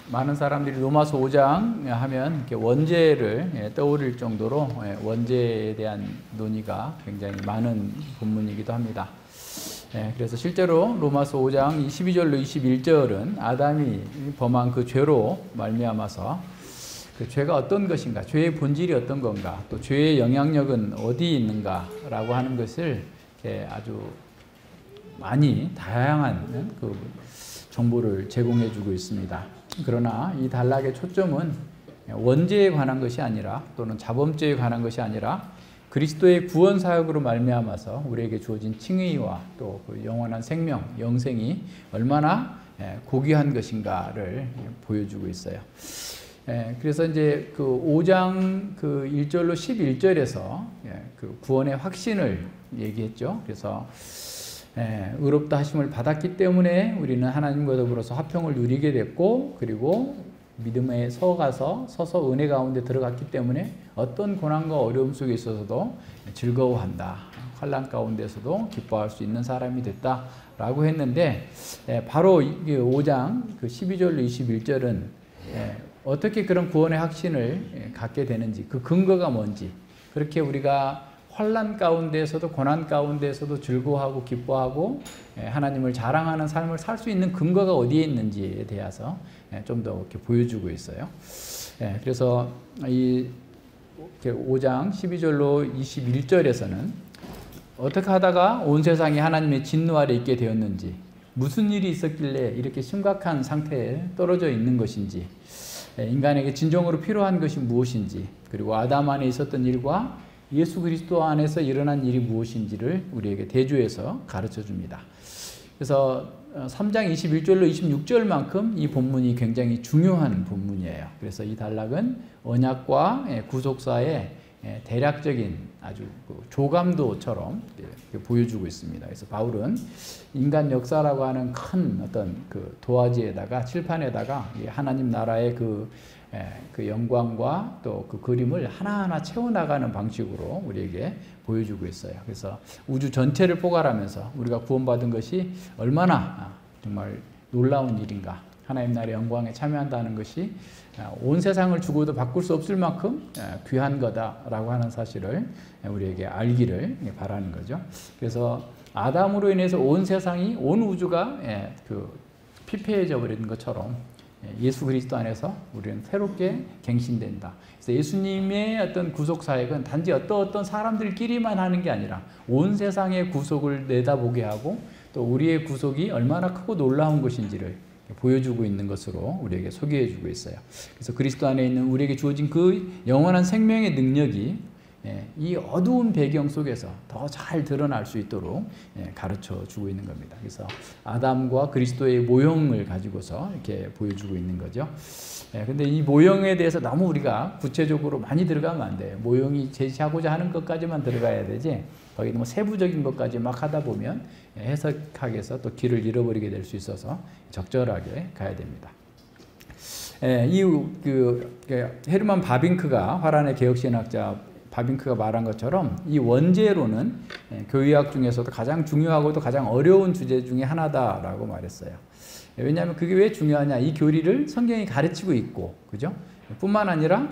많은 사람들이 로마서 5장 하면 이렇게 원죄를 떠올릴 정도로 원죄에 대한 논의가 굉장히 많은 본문이기도 합니다. 그래서 실제로 로마서 5장 22절로 21절은 아담이 범한 그 죄로 말미암아서 그 죄가 어떤 것인가, 죄의 본질이 어떤 건가, 또 죄의 영향력은 어디에 있는가라고 하는 것을 아주 많이 다양한 그 정보를 제공해 주고 있습니다. 그러나 이 단락의 초점은 원죄에 관한 것이 아니라, 또는 자범죄에 관한 것이 아니라 그리스도의 구원 사역으로 말미암아서 우리에게 주어진 칭의와 또 그 영원한 생명, 영생이 얼마나 고귀한 것인가를 보여주고 있어요. 그래서 이제 그 5장 그 1절로 11절에서 그 구원의 확신을 얘기했죠. 그래서 의롭다 하심을 받았기 때문에 우리는 하나님과 더불어서 화평을 누리게 됐고, 그리고 믿음에 서서 은혜 가운데 들어갔기 때문에 어떤 고난과 어려움 속에 있어서도 즐거워한다. 환난 가운데서도 기뻐할 수 있는 사람이 됐다라고 했는데, 바로 5장 그 12절로 21절은 어떻게 그런 구원의 확신을 갖게 되는지, 그 근거가 뭔지, 그렇게 우리가 환난 가운데에서도 고난 가운데에서도 즐거워하고 기뻐하고 하나님을 자랑하는 삶을 살 수 있는 근거가 어디에 있는지에 대해서 좀 더 이렇게 보여주고 있어요. 그래서 이 5장 12절로 21절에서는 어떻게 하다가 온 세상이 하나님의 진노 아래 있게 되었는지, 무슨 일이 있었길래 이렇게 심각한 상태에 떨어져 있는 것인지, 인간에게 진정으로 필요한 것이 무엇인지, 그리고 아담 안에 있었던 일과 예수 그리스도 안에서 일어난 일이 무엇인지를 우리에게 대조해서 가르쳐 줍니다. 그래서 3장 21절로 26절만큼 이 본문이 굉장히 중요한 본문이에요. 그래서 이 단락은 언약과 구속사의 대략적인 아주 조감도처럼 보여주고 있습니다. 그래서 바울은 인간 역사라고 하는 큰 어떤 그 도화지에다가, 칠판에다가 하나님 나라의 그 영광과 또 그 그림을 하나하나 채워나가는 방식으로 우리에게 보여주고 있어요. 그래서 우주 전체를 포괄하면서 우리가 구원받은 것이 얼마나 정말 놀라운 일인가, 하나님 나라의 영광에 참여한다는 것이 온 세상을 주고도 바꿀 수 없을 만큼 귀한 거다라고 하는 사실을 우리에게 알기를 바라는 거죠. 그래서 아담으로 인해서 온 세상이, 온 우주가 그 피폐해져 버리는 것처럼 예수 그리스도 안에서 우리는 새롭게 갱신된다. 그래서 예수님의 어떤 구속 사역은 단지 어떤 사람들끼리만 하는 게 아니라 온 세상의 구속을 내다보게 하고, 또 우리의 구속이 얼마나 크고 놀라운 것인지를 보여주고 있는 것으로 우리에게 소개해주고 있어요. 그래서 그리스도 안에 있는 우리에게 주어진 그 영원한 생명의 능력이 이 어두운 배경 속에서 더 잘 드러날 수 있도록 가르쳐 주고 있는 겁니다. 그래서 아담과 그리스도의 모형을 가지고서 이렇게 보여주고 있는 거죠. 근데 이 모형에 대해서 너무 우리가 구체적으로 많이 들어가면 안 돼요. 모형이 제시하고자 하는 것까지만 들어가야 되지, 거기 너무 세부적인 것까지 막 하다 보면 해석하기 위해서 또 길을 잃어버리게 될 수 있어서 적절하게 가야 됩니다. 헤르만 바빙크가, 화란의 개혁신학자 바빙크가 말한 것처럼 이 원죄론은 교의학 중에서도 가장 중요하고도 가장 어려운 주제 중에 하나다라고 말했어요. 왜냐하면 그게 왜 중요하냐, 이 교리를 성경이 가르치고 있고, 그죠? 뿐만 아니라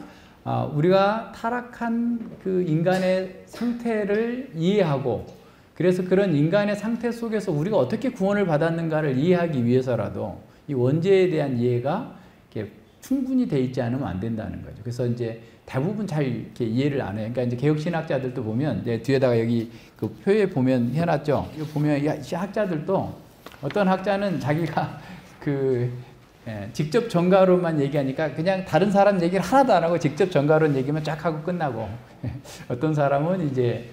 우리가 타락한 그 인간의 상태를 이해하고, 그래서 그런 인간의 상태 속에서 우리가 어떻게 구원을 받았는가를 이해하기 위해서라도 이 원죄에 대한 이해가 이렇게 충분히 돼 있지 않으면 안 된다는 거죠. 그래서 이제 대부분 잘 이렇게 이해를 안 해요. 그러니까 이제 개혁신학자들도 보면, 뒤에다가 여기 그 표에 보면 해놨죠. 이거 보면 이 학자들도, 어떤 학자는 자기가 직접 전가로만 얘기하니까 그냥 다른 사람 얘기를 하나도 안 하고 직접 전가론 얘기만 쫙 하고 끝나고, 어떤 사람은 이제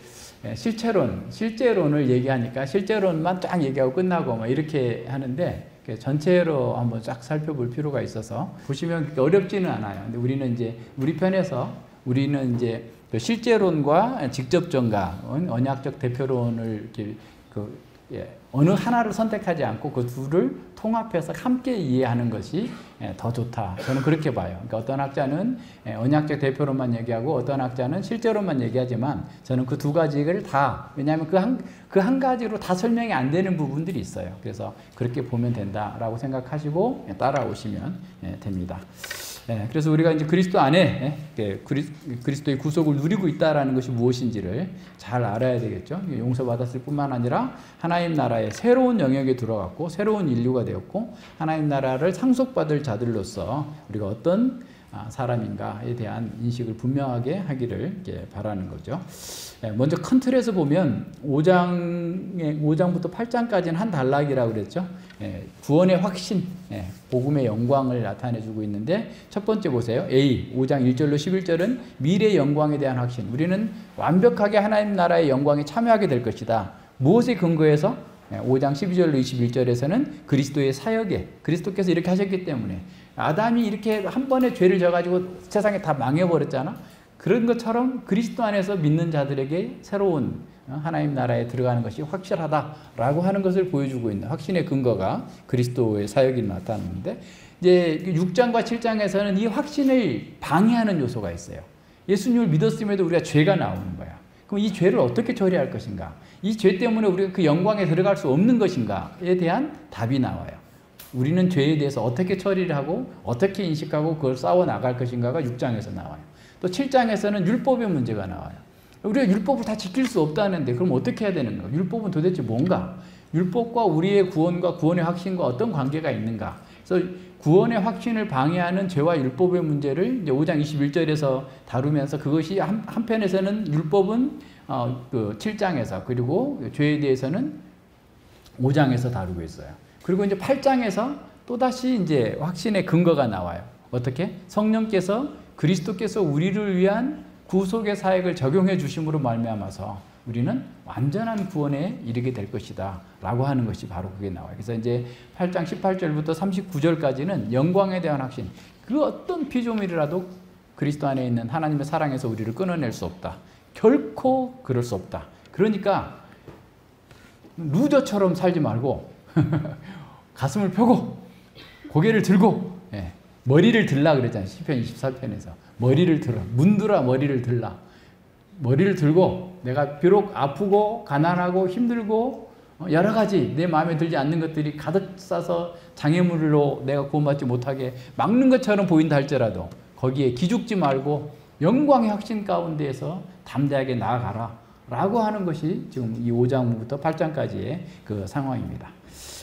실제론을 얘기하니까 실제론만 쫙 얘기하고 끝나고 막 이렇게 하는데, 전체로 한번 쫙 살펴볼 필요가 있어서 보시면 어렵지는 않아요. 근데 우리는 이제 우리 편에서 우리는 이제 실제론과 직접 전가, 언약적 대표론을 이렇게 어느 하나를 선택하지 않고 그 둘을 통합해서 함께 이해하는 것이 더 좋다. 저는 그렇게 봐요. 그러니까 어떤 학자는 언약적 대표로만 얘기하고 어떤 학자는 실제로만 얘기하지만 저는 그 두 가지를 다, 왜냐하면 그 한 가지로 다 설명이 안 되는 부분들이 있어요. 그래서 그렇게 보면 된다라고 생각하시고 따라오시면 됩니다. 그래서 우리가 이제 그리스도 안에 그리스도의 구속을 누리고 있다라는 것이 무엇인지를 잘 알아야 되겠죠. 용서받았을 뿐만 아니라 하나님 나라의 새로운 영역에 들어갔고 새로운 인류가 되었고 하나님 나라를 상속받을 자들로서 우리가 어떤 사람인가에 대한 인식을 분명하게 하기를 바라는 거죠. 먼저 큰 틀에서 보면 5장부터 8장까지는 한 단락이라고 그랬죠. 구원의 확신, 복음의 영광을 나타내주고 있는데 첫 번째 보세요. A, 5장 1절로 11절은 미래의 영광에 대한 확신. 우리는 완벽하게 하나님 나라의 영광에 참여하게 될 것이다. 무엇에 근거해서? 5장 12절로 21절에서는 그리스도의 사역에, 그리스도께서 이렇게 하셨기 때문에 아담이 이렇게 한 번에 죄를 져가지고 세상에 다 망해버렸잖아. 그런 것처럼 그리스도 안에서 믿는 자들에게 새로운 하나님 나라에 들어가는 것이 확실하다라고 하는 것을 보여주고 있는 확신의 근거가 그리스도의 사역이 나타나는데, 이제 6장과 7장에서는 이 확신을 방해하는 요소가 있어요. 예수님을 믿었음에도 우리가 죄가 나오는 거야. 그럼 이 죄를 어떻게 처리할 것인가? 이 죄 때문에 우리가 그 영광에 들어갈 수 없는 것인가에 대한 답이 나와요. 우리는 죄에 대해서 어떻게 처리를 하고 어떻게 인식하고 그걸 싸워 나갈 것인가가 6장에서 나와요. 또 7장에서는 율법의 문제가 나와요. 우리가 율법을 다 지킬 수 없다는데 그럼 어떻게 해야 되는가? 율법은 도대체 뭔가? 율법과 우리의 구원과 구원의 확신과 어떤 관계가 있는가? 그래서 구원의 확신을 방해하는 죄와 율법의 문제를 이제 5장 21절에서 다루면서 그것이 한편에서는 율법은 그 7장에서, 그리고 죄에 대해서는 5장에서 다루고 있어요. 그리고 이제 8장에서 또다시 이제 확신의 근거가 나와요. 어떻게? 성령께서 그리스도께서 우리를 위한 구속의 사역을 적용해 주심으로 말미암아서 우리는 완전한 구원에 이르게 될 것이다 라고 하는 것이 바로 그게 나와요. 그래서 이제 8장 18절부터 39절까지는 영광에 대한 확신, 그 어떤 피조물이라도 그리스도 안에 있는 하나님의 사랑에서 우리를 끊어낼 수 없다. 결코 그럴 수 없다. 그러니까 루저처럼 살지 말고 가슴을 펴고 고개를 들고 머리를 들라 그랬잖아요. 시편 24편에서 머리를 들어, 문드라 머리를 들라. 머리를 들고 내가 비록 아프고 가난하고 힘들고 여러 가지 내 마음에 들지 않는 것들이 가득 싸서 장애물로 내가 구원받지 못하게 막는 것처럼 보인다 할지라도 거기에 기죽지 말고 영광의 확신 가운데에서 담대하게 나아가라 라고 하는 것이 지금 이 5장부터 8장까지의 그 상황입니다.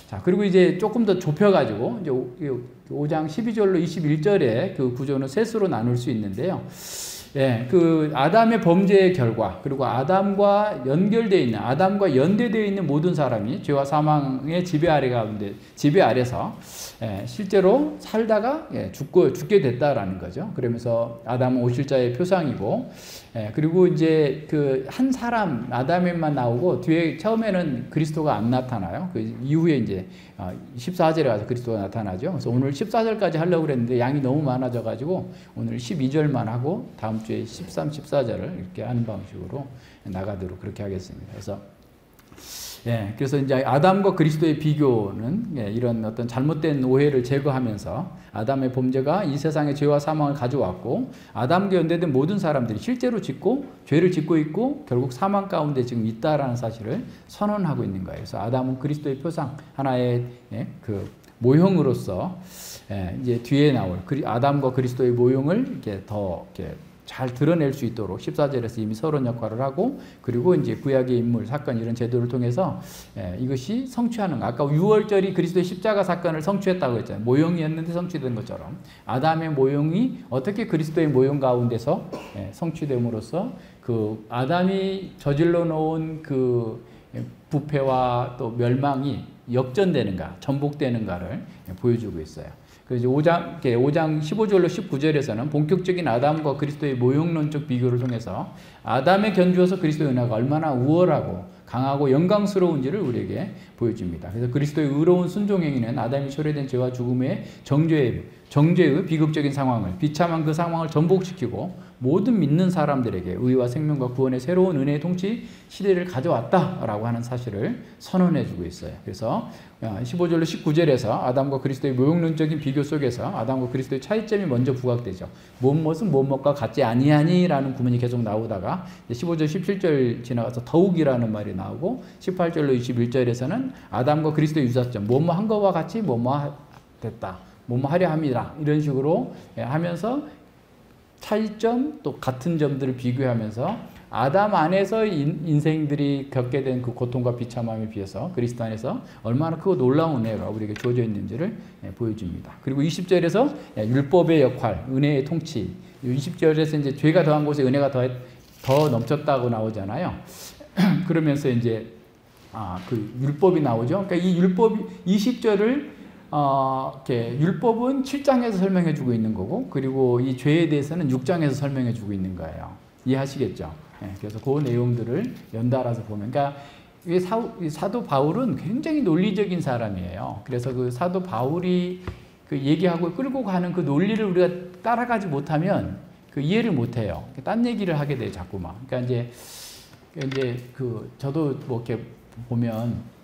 자, 그리고 이제 조금 더 좁혀가지고 이제 5장 12절로 21절의 그 구조는 셋으로 나눌 수 있는데요. 그 아담의 범죄의 결과, 그리고 아담과 연결되어 있는, 아담과 연대되어 있는 모든 사람이 죄와 사망의 지배 아래서 실제로 살다가 죽게 됐다라는 거죠. 그러면서 아담은 오실자의 표상이고, 그리고 이제 그 한 사람 아담에만 나오고 뒤에 처음에는 그리스도가 안 나타나요. 그 이후에 이제 14절에 가서 그리스도가 나타나죠. 그래서 오늘 14절까지 하려고 그랬는데 양이 너무 많아져 가지고 오늘 12절만 하고 다음 주에 13, 14절을 이렇게 하는 방식으로 나가도록 그렇게 하겠습니다. 그래서 이제 아담과 그리스도의 비교는 이런 어떤 잘못된 오해를 제거하면서 아담의 범죄가 이 세상에 죄와 사망을 가져왔고 아담과 연대된 모든 사람들이 실제로 죄를 짓고 있고 결국 사망 가운데 지금 있다라는 사실을 선언하고 있는 거예요. 그래서 아담은 그리스도의 표상, 하나의 그 모형으로서 이제 뒤에 나올 아담과 그리스도의 모형을 이렇게 더 이렇게 잘 드러낼 수 있도록 14절에서 이미 서론 역할을 하고, 그리고 이제 구약의 인물, 사건 이런 제도를 통해서 이것이 성취하는 거. 아까 6월절이 그리스도의 십자가 사건을 성취했다고 했잖아요. 모형이었는데 성취된 것처럼 아담의 모형이 어떻게 그리스도의 모형 가운데서 성취됨으로써 그 아담이 저질러 놓은 그 부패와 또 멸망이 역전되는가, 전복되는가를 보여주고 있어요. 그래서 5장 15절로 19절에서는 본격적인 아담과 그리스도의 모형론적 비교를 통해서 아담에 견주어서 그리스도의 은혜가 얼마나 우월하고 강하고 영광스러운지를 우리에게 보여줍니다. 그래서 그리스도의 의로운 순종 행위는 아담이 초래된 죄와 죽음의 정죄의 비극적인 상황을, 비참한 그 상황을 전복시키고 모든 믿는 사람들에게 의와 생명과 구원의 새로운 은혜의 통치 시대를 가져왔다라고 하는 사실을 선언해 주고 있어요. 그래서 15절로 19절에서 아담과 그리스도의 모욕론적인 비교 속에서 아담과 그리스도의 차이점이 먼저 부각되죠. 무엇은 무엇과 같지 아니하니라는 구문이 계속 나오다가 15절 17절 지나가서 더욱이라는 말이 나오고 18절로 21절에서는 아담과 그리스도의 유사점 무엇 한 것과 같이 무엇 됐다. 무엇 하려 합니다. 이런 식으로 하면서 차이점 또 같은 점들을 비교하면서 아담 안에서 인생들이 겪게 된 그 고통과 비참함에 비해서 그리스도 안에서 얼마나 크고 놀라운 은혜가 우리에게 주어져 있는지를 보여줍니다. 그리고 20절에서 율법의 역할, 은혜의 통치. 20절에서 이제 죄가 더한 곳에 은혜가 더 넘쳤다고 나오잖아요. 그러면서 이제 그 율법이 나오죠. 그러니까 이 율법 20절을 율법은 7장에서 설명해 주고 있는 거고, 그리고 이 죄에 대해서는 6장에서 설명해 주고 있는 거예요. 이해하시겠죠? 그래서 그 내용들을 연달아서 보면, 그러니까 사도 바울은 굉장히 논리적인 사람이에요. 그래서 그 사도 바울이 그 얘기하고 끌고 가는 그 논리를 우리가 따라가지 못하면 그 이해를 못 해요. 딴 얘기를 하게 돼요, 자꾸만. 그러니까 이제 그 저도 뭐 이렇게 보면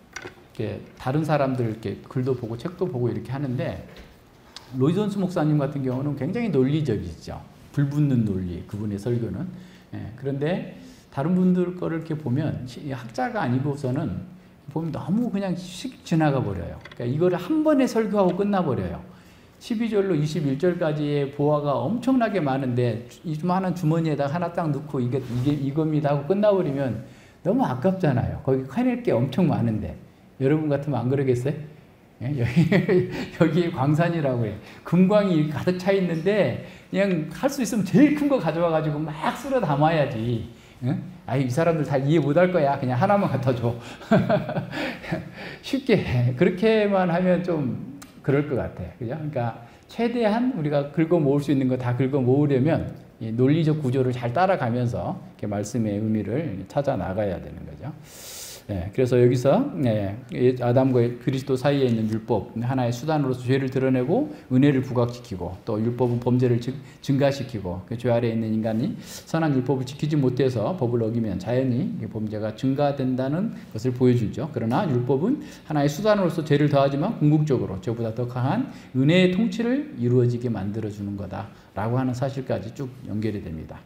이렇게 다른 사람들 이렇게 글도 보고 책도 보고 이렇게 하는데, 로이존스 목사님 같은 경우는 굉장히 논리적이죠. 불붙는 논리, 그분의 설교는. 그런데 다른 분들 거를 이렇게 보면 학자가 아니고서는 보면 너무 그냥 씩 지나가 버려요. 그러니까 이거를 한 번에 설교하고 끝나 버려요. 12절로 21절까지의 보화가 엄청나게 많은데 이만한 주머니에다 하나 딱 넣고 이게 이겁니다 하고 끝나버리면 너무 아깝잖아요. 거기 해낼 게 엄청 많은데. 여러분 같으면 안 그러겠어요? 여기 광산이라고 해요. 금광이 가득 차 있는데 그냥 할 수 있으면 제일 큰 거 가져와 가지고 막 쓸어 담아야지. 이 사람들 다 이해 못 할 거야. 그냥 하나만 갖다 줘. 쉽게 그렇게만 하면 좀 그럴 것 같아. 그죠? 그러니까 최대한 우리가 긁어 모을 수 있는 거 다 긁어 모으려면 이 논리적 구조를 잘 따라가면서 이렇게 말씀의 의미를 찾아 나가야 되는 거죠. 그래서 여기서 아담과 그리스도 사이에 있는 율법 하나의 수단으로서 죄를 드러내고 은혜를 부각시키고, 또 율법은 범죄를 증가시키고 그 죄 아래에 있는 인간이 선한 율법을 지키지 못해서 법을 어기면 자연히 범죄가 증가된다는 것을 보여주죠. 그러나 율법은 하나의 수단으로서 죄를 더하지만 궁극적으로 죄보다 더 강한 은혜의 통치를 이루어지게 만들어주는 거다라고 하는 사실까지 쭉 연결이 됩니다.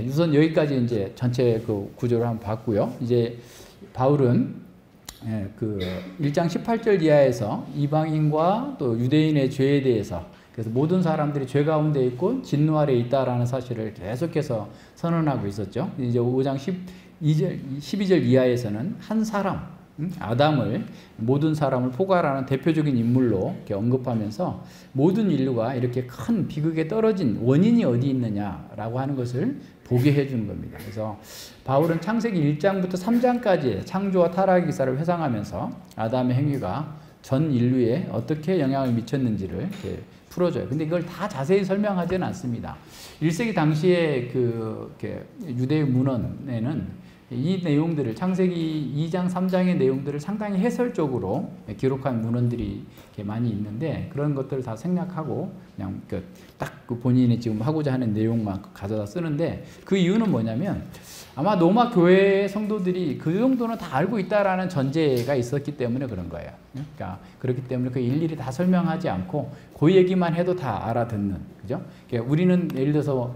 우선 여기까지 이제 전체 그 구조를 한번 봤고요. 이제 바울은 그 1장 18절 이하에서 이방인과 또 유대인의 죄에 대해서, 그래서 모든 사람들이 죄 가운데 있고 진노 아래에 있다라는 사실을 계속해서 선언하고 있었죠. 이제 5장 12절 이하에서는 한 사람, 아담을, 모든 사람을 포괄하는 대표적인 인물로 이렇게 언급하면서 모든 인류가 이렇게 큰 비극에 떨어진 원인이 어디 있느냐라고 하는 것을 보게 해주는 겁니다. 그래서 바울은 창세기 1장부터 3장까지의 창조와 타락의 기사를 회상하면서 아담의 행위가 전 인류에 어떻게 영향을 미쳤는지를 이렇게 풀어줘요. 근데 이걸 다 자세히 설명하지는 않습니다. 1세기 당시에 유대의 문헌에는 이 내용들을, 창세기 2장, 3장의 내용들을 상당히 해설적으로 기록한 문헌들이 많이 있는데, 그런 것들을 다 생략하고 그냥 딱 본인이 지금 하고자 하는 내용만 가져다 쓰는데, 그 이유는 뭐냐면 아마 로마 교회 성도들이 그 정도는 다 알고 있다라는 전제가 있었기 때문에 그런 거예요. 그러니까 그렇기 때문에 그 일일이 다 설명하지 않고 그 얘기만 해도 다 알아듣는, 그죠? 그러니까 우리는 예를 들어서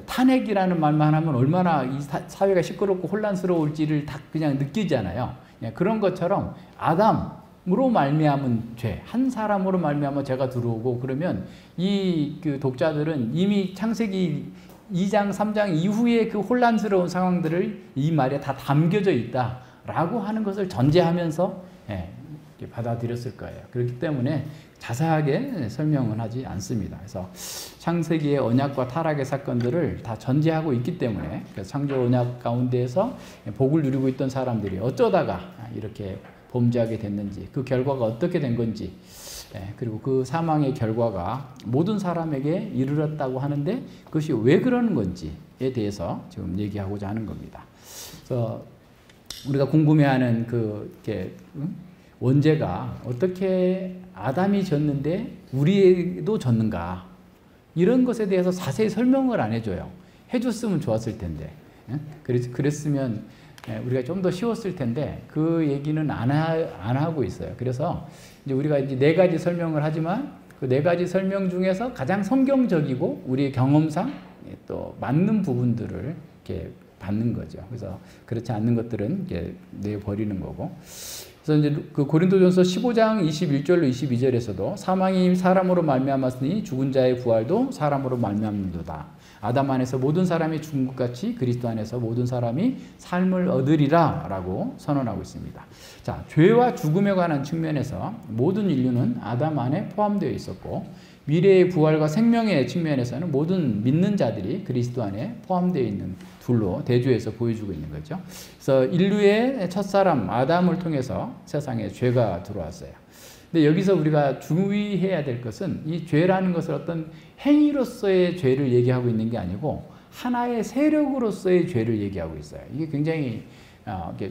탄핵이라는 말만 하면 얼마나 이 사회가 시끄럽고 혼란스러울지를 다 그냥 느끼잖아요. 그런 것처럼 아담으로 말미암은 죄, 한 사람으로 말미암아 죄가 들어오고, 그러면 이 그 독자들은 이미 창세기 2장, 3장 이후에 그 혼란스러운 상황들을 이 말에 다 담겨져 있다라고 하는 것을 전제하면서 받아들였을 거예요. 그렇기 때문에 자세하게 설명은 하지 않습니다. 그래서 창세기의 언약과 타락의 사건들을 다 전제하고 있기 때문에, 그래서 창조 언약 가운데에서 복을 누리고 있던 사람들이 어쩌다가 이렇게 범죄하게 됐는지, 그 결과가 어떻게 된 건지, 그리고 그 사망의 결과가 모든 사람에게 이르렀다고 하는데 그것이 왜 그러는 건지에 대해서 지금 얘기하고자 하는 겁니다. 그래서 우리가 궁금해하는 원죄가 어떻게 아담이 졌는데 우리도 졌는가? 이런 것에 대해서 자세히 설명을 안 해줘요. 해줬으면 좋았을 텐데. 그랬으면 우리가 좀 더 쉬웠을 텐데 그 얘기는 안 하고 있어요. 그래서 이제 우리가 이제 4가지 설명을 하지만 그 4가지 설명 중에서 가장 성경적이고 우리의 경험상 또 맞는 부분들을 이렇게 받는 거죠. 그래서 그렇지 않는 것들은 이렇게 내버리는 거고. 그래서 이제 그 고린도전서 15장 21절로 22절에서도 사망이 사람으로 말미암았으니 죽은 자의 부활도 사람으로 말미암는도다. 아담 안에서 모든 사람이 죽은 것 같이 그리스도 안에서 모든 사람이 삶을 얻으리라 라고 선언하고 있습니다. 자, 죄와 죽음에 관한 측면에서 모든 인류는 아담 안에 포함되어 있었고 미래의 부활과 생명의 측면에서는 모든 믿는 자들이 그리스도 안에 포함되어 있는 둘로 대조해서 보여주고 있는 거죠. 그래서 인류의 첫사람 아담을 통해서 세상에 죄가 들어왔어요. 근데 여기서 우리가 주의해야 될 것은 이 죄라는 것을 어떤 행위로서의 죄를 얘기하고 있는 게 아니고 하나의 세력으로서의 죄를 얘기하고 있어요. 이게 굉장히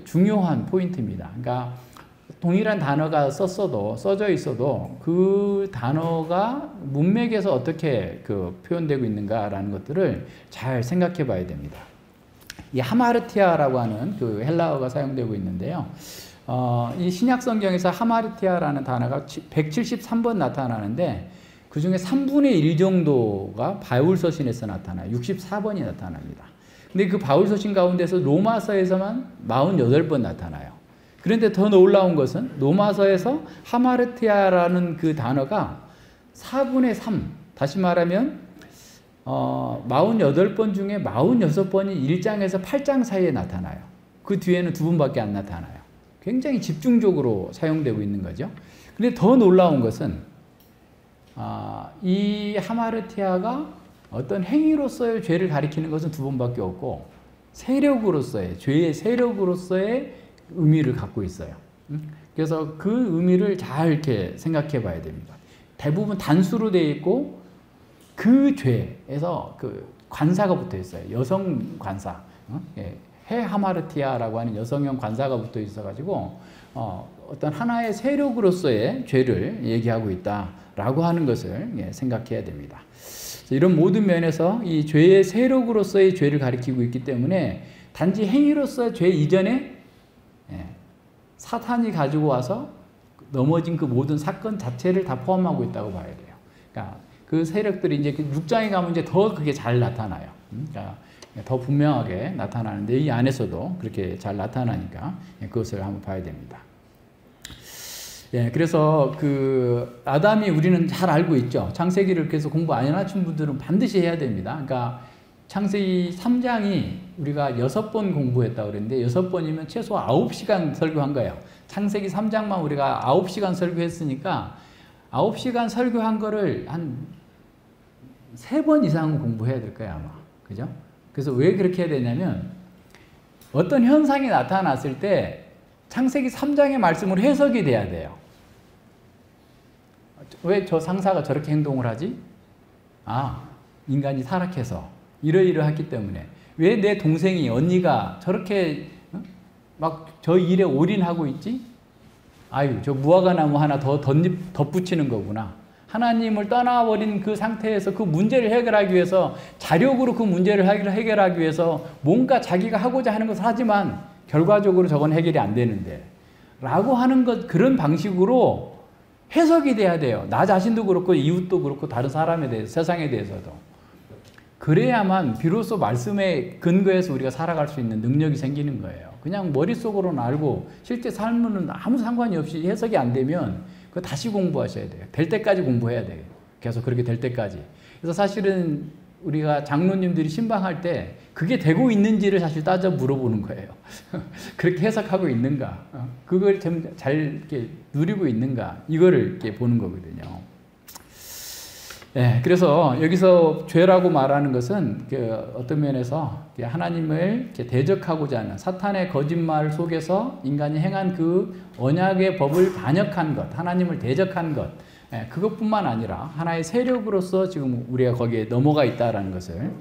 중요한 포인트입니다. 그러니까 동일한 단어가 써져 있어도 그 단어가 문맥에서 어떻게 표현되고 있는가라는 것들을 잘 생각해 봐야 됩니다. 이 하마르티아라고 하는 그 헬라어가 사용되고 있는데요. 이 신약 성경에서 하마르티아라는 단어가 173번 나타나는데 그 중에 3분의 1 정도가 바울 서신에서 나타나요. 64번이 나타납니다. 근데 그 바울 서신 가운데서 로마서에서만 48번 나타나요. 그런데 더 놀라운 것은 로마서에서 하마르티아라는 그 단어가 4분의 3, 다시 말하면 48번 중에 46번이 1장에서 8장 사이에 나타나요. 그 뒤에는 2번밖에 안 나타나요. 굉장히 집중적으로 사용되고 있는 거죠. 근데 더 놀라운 것은 이 하마르티아가 어떤 행위로서의 죄를 가리키는 것은 2번밖에 없고 세력으로서의 죄의 세력으로서의 의미를 갖고 있어요. 그래서 그 의미를 잘 이렇게 생각해 봐야 됩니다. 대부분 단수로 되어 있고 그 죄에서 그 관사가 붙어 있어요. 여성 관사. 해 하마르티아라고 하는 여성형 관사가 붙어 있어가지고 어떤 하나의 세력으로서의 죄를 얘기하고 있다라고 하는 것을 생각해야 됩니다. 이런 모든 면에서 이 죄의 세력으로서의 죄를 가리키고 있기 때문에 단지 행위로서의 죄 이전에 사탄이 가지고 와서 넘어진 그 모든 사건 자체를 다 포함하고 있다고 봐야 돼요. 그러니까 그 세력들이 이제 6장에 가면 이제 더 그게 잘 나타나요. 그러니까 더 분명하게 나타나는데 이 안에서도 그렇게 잘 나타나니까 그것을 한번 봐야 됩니다. 그래서 그 아담이 우리는 잘 알고 있죠. 창세기를 그래서 공부 안 해놓으신 분들은 반드시 해야 됩니다. 그러니까 창세기 3장이 우리가 6번 공부했다고 그랬는데 6번이면 최소 9시간 설교한 거예요. 창세기 3장만 우리가 9시간 설교했으니까 9시간 설교한 거를 한 3번 이상은 공부해야 될 거예요, 아마. 그죠? 그래서 왜 그렇게 해야 되냐면 어떤 현상이 나타났을 때 창세기 3장의 말씀으로 해석이 돼야 돼요. 왜 저 상사가 저렇게 행동을 하지? 인간이 타락해서 이러이러했기 때문에. 왜 내 동생이 언니가 저렇게 막 저 일에 올인하고 있지? 저 무화과나무 하나 더 덧붙이는 거구나. 하나님을 떠나버린 그 상태에서 그 문제를 해결하기 위해서 자력으로 그 문제를 해결하기 위해서 뭔가 자기가 하고자 하는 것을 하지만 결과적으로 저건 해결이 안 되는데 라고 하는 것, 그런 방식으로 해석이 돼야 돼요. 나 자신도 그렇고 이웃도 그렇고 다른 사람에 대해서, 세상에 대해서도. 그래야만 비로소 말씀에 근거해서 우리가 살아갈 수 있는 능력이 생기는 거예요. 그냥 머릿속으로는 알고 실제 삶은 아무 상관이 없이 해석이 안 되면 그거 다시 공부하셔야 돼요. 될 때까지 공부해야 돼요. 계속 그렇게 될 때까지. 그래서 사실은 우리가 장로님들이 신방할 때 그게 되고 있는지를 사실 따져 물어보는 거예요. 그렇게 해석하고 있는가? 그걸 좀 잘 이렇게 누리고 있는가? 이거를 이렇게 보는 거거든요. 그래서 여기서 죄라고 말하는 것은 어떤 면에서 하나님을 이렇게 대적하고자 하는 사탄의 거짓말 속에서 인간이 행한 그 언약의 법을 반역한 것, 하나님을 대적한 것, 그것뿐만 아니라 하나의 세력으로서 지금 우리가 거기에 넘어가 있다라는 것을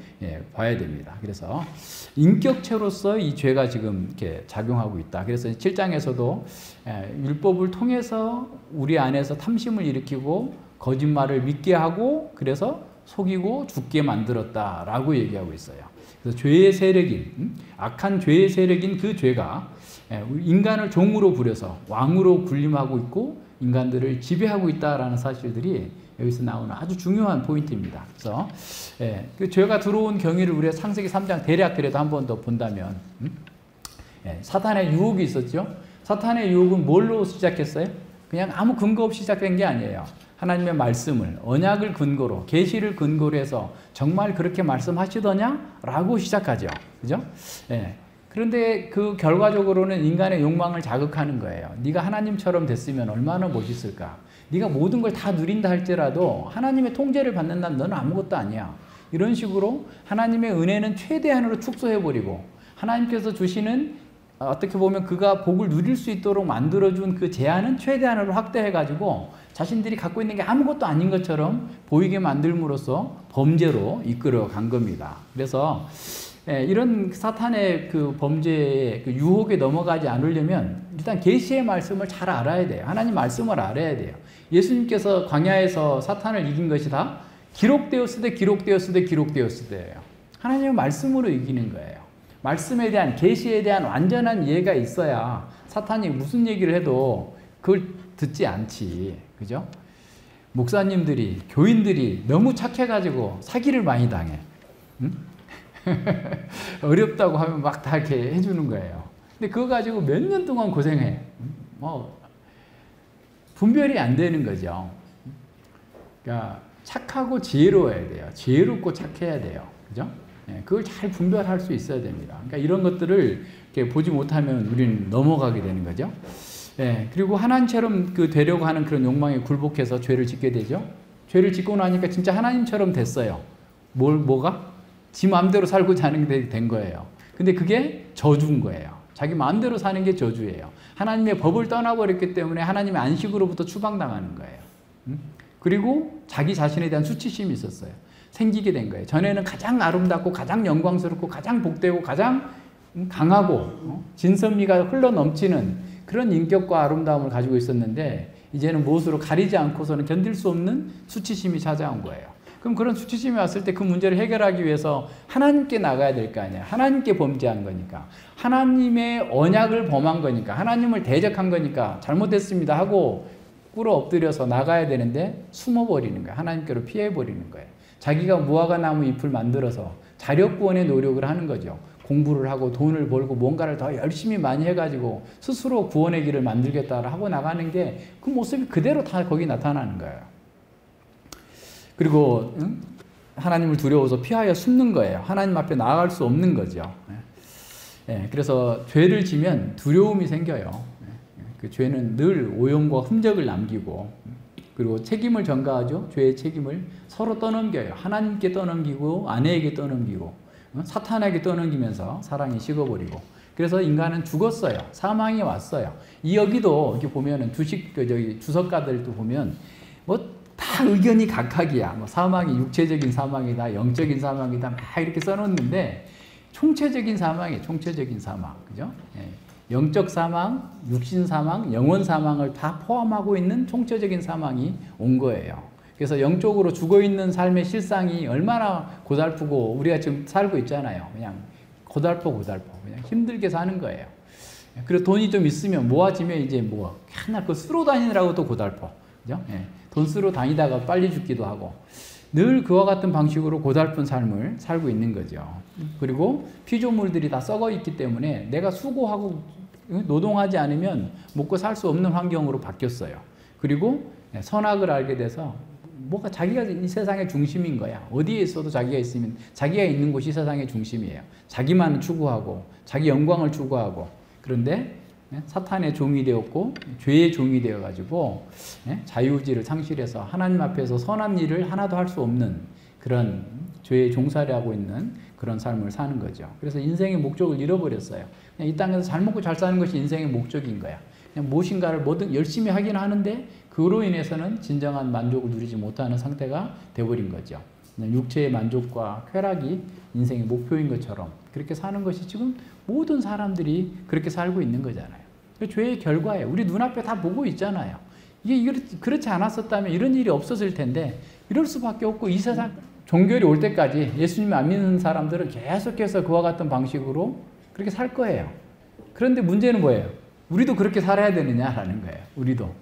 봐야 됩니다. 그래서 인격체로서 이 죄가 지금 이렇게 작용하고 있다. 그래서 7장에서도 율법을 통해서 우리 안에서 탐심을 일으키고 거짓말을 믿게 하고 그래서 속이고 죽게 만들었다라고 얘기하고 있어요. 그래서 죄의 세력인, 악한 죄의 세력인 그 죄가 인간을 종으로 부려서 왕으로 군림하고 있고 인간들을 지배하고 있다라는 사실들이 여기서 나오는 아주 중요한 포인트입니다. 그래서 그 죄가 들어온 경위를 우리가 창세기 3장 대략 그래도 한 번 더 본다면 사탄의 유혹이 있었죠. 사탄의 유혹은 뭘로 시작했어요? 그냥 아무 근거 없이 시작된 게 아니에요. 하나님의 말씀을, 언약을 근거로, 계시를 근거로 해서 정말 그렇게 말씀하시더냐? 라고 시작하죠. 그죠? 그런데 그 결과적으로는 인간의 욕망을 자극하는 거예요. 네가 하나님처럼 됐으면 얼마나 멋있을까? 네가 모든 걸 다 누린다 할지라도 하나님의 통제를 받는다면 너는 아무것도 아니야. 이런 식으로 하나님의 은혜는 최대한으로 축소해버리고 하나님께서 주시는 어떻게 보면 그가 복을 누릴 수 있도록 만들어준 그 제한은 최대한으로 확대해가지고 자신들이 갖고 있는 게 아무것도 아닌 것처럼 보이게 만들므로써 범죄로 이끌어 간 겁니다. 그래서 이런 사탄의 그 범죄의 그 유혹에 넘어가지 않으려면 일단 계시의 말씀을 잘 알아야 돼요. 하나님 말씀을 알아야 돼요. 예수님께서 광야에서 사탄을 이긴 것이 다 기록되었으되 기록되었으되 기록되었으되예요. 하나님의 말씀으로 이기는 거예요. 말씀에 대한 계시에 대한 완전한 이해가 있어야 사탄이 무슨 얘기를 해도 그걸 듣지 않지. 그죠? 목사님들이, 교인들이 너무 착해가지고 사기를 많이 당해. 응? 어렵다고 하면 막 다 이렇게 해주는 거예요. 근데 그거 가지고 몇 년 동안 고생해. 뭐 분별이 안 되는 거죠. 그러니까 착하고 지혜로워야 돼요. 지혜롭고 착해야 돼요. 그죠? 그걸 잘 분별할 수 있어야 됩니다. 그러니까 이런 것들을 이렇게 보지 못하면 우리는 넘어가게 되는 거죠. 그리고 하나님처럼 그 되려고 하는 그런 욕망에 굴복해서 죄를 짓게 되죠. 죄를 짓고 나니까 진짜 하나님처럼 됐어요. 뭐가? 지 마음대로 살고자 하는 게 된 거예요. 근데 그게 저주인 거예요. 자기 마음대로 사는 게 저주예요. 하나님의 법을 떠나버렸기 때문에 하나님의 안식으로부터 추방당하는 거예요. 그리고 자기 자신에 대한 수치심이 있었어요. 생기게 된 거예요. 전에는 가장 아름답고 가장 영광스럽고 가장 복되고 가장 강하고 진선미가 흘러넘치는 그런 인격과 아름다움을 가지고 있었는데 이제는 무엇으로 가리지 않고서는 견딜 수 없는 수치심이 찾아온 거예요. 그럼 그런 수치심이 왔을 때 그 문제를 해결하기 위해서 하나님께 나가야 될 거 아니에요. 하나님께 범죄한 거니까. 하나님의 언약을 범한 거니까. 하나님을 대적한 거니까 잘못했습니다 하고 꿇어 엎드려서 나가야 되는데 숨어버리는 거예요. 하나님께로 피해버리는 거예요. 자기가 무화과나무 잎을 만들어서 자력구원의 노력을 하는 거죠. 공부를 하고 돈을 벌고 뭔가를 더 열심히 많이 해가지고 스스로 구원의 길을 만들겠다 하고 나가는 게 그 모습이 그대로 다 거기 나타나는 거예요. 그리고 하나님을 두려워서 피하여 숨는 거예요. 하나님 앞에 나아갈 수 없는 거죠. 그래서 죄를 지면 두려움이 생겨요. 그 죄는 늘 오염과 흔적을 남기고 그리고 책임을 전가하죠. 죄의 책임을 서로 떠넘겨요. 하나님께 떠넘기고 아내에게 떠넘기고 사탄에게 떠넘기면서 사랑이 식어버리고 그래서 인간은 죽었어요. 사망이 왔어요. 여기도 이렇게 보면은 주석가들도 보면 뭐 다 의견이 각각이야. 뭐 사망이 육체적인 사망이다, 영적인 사망이다, 막 이렇게 써놓는데 총체적인 사망이에요. 총체적인 사망, 그죠? 영적 사망, 육신 사망, 영혼 사망을 다 포함하고 있는 총체적인 사망이 온 거예요. 그래서 영적으로 죽어있는 삶의 실상이 얼마나 고달프고 우리가 지금 살고 있잖아요. 그냥 고달퍼 그냥 힘들게 사는 거예요. 그리고 돈이 좀 있으면 모아지면 이제 뭐 하나 그 쓰러 다니느라고 또 고달퍼, 그죠? 돈 쓰러 다니다가 빨리 죽기도 하고 늘 그와 같은 방식으로 고달픈 삶을 살고 있는 거죠. 그리고 피조물들이 다 썩어 있기 때문에 내가 수고하고 노동하지 않으면 먹고 살 수 없는 환경으로 바뀌었어요. 그리고 선악을 알게 돼서 뭐가 자기가 이 세상의 중심인 거야. 어디에 있어도 자기가 있으면 자기가 있는 곳이 세상의 중심이에요. 자기만 추구하고 자기 영광을 추구하고 그런데 사탄의 종이 되었고 죄의 종이 되어가지고 자유의지를 상실해서 하나님 앞에서 선한 일을 하나도 할 수 없는 그런 죄의 종살이 하고 있는 그런 삶을 사는 거죠. 그래서 인생의 목적을 잃어버렸어요. 그냥 이 땅에서 잘 먹고 잘 사는 것이 인생의 목적인 거야. 그냥 무엇인가를 뭐든 열심히 하긴 하는데 그로 인해서는 진정한 만족을 누리지 못하는 상태가 되어버린 거죠. 육체의 만족과 쾌락이 인생의 목표인 것처럼 그렇게 사는 것이 지금 모든 사람들이 그렇게 살고 있는 거잖아요. 죄의 결과예요. 우리 눈앞에 다 보고 있잖아요. 이게 그렇지 않았었다면 이런 일이 없었을 텐데 이럴 수밖에 없고 이 세상 종결이 올 때까지 예수님 안 믿는 사람들은 계속해서 그와 같은 방식으로 그렇게 살 거예요. 그런데 문제는 뭐예요? 우리도 그렇게 살아야 되느냐라는 거예요. 우리도.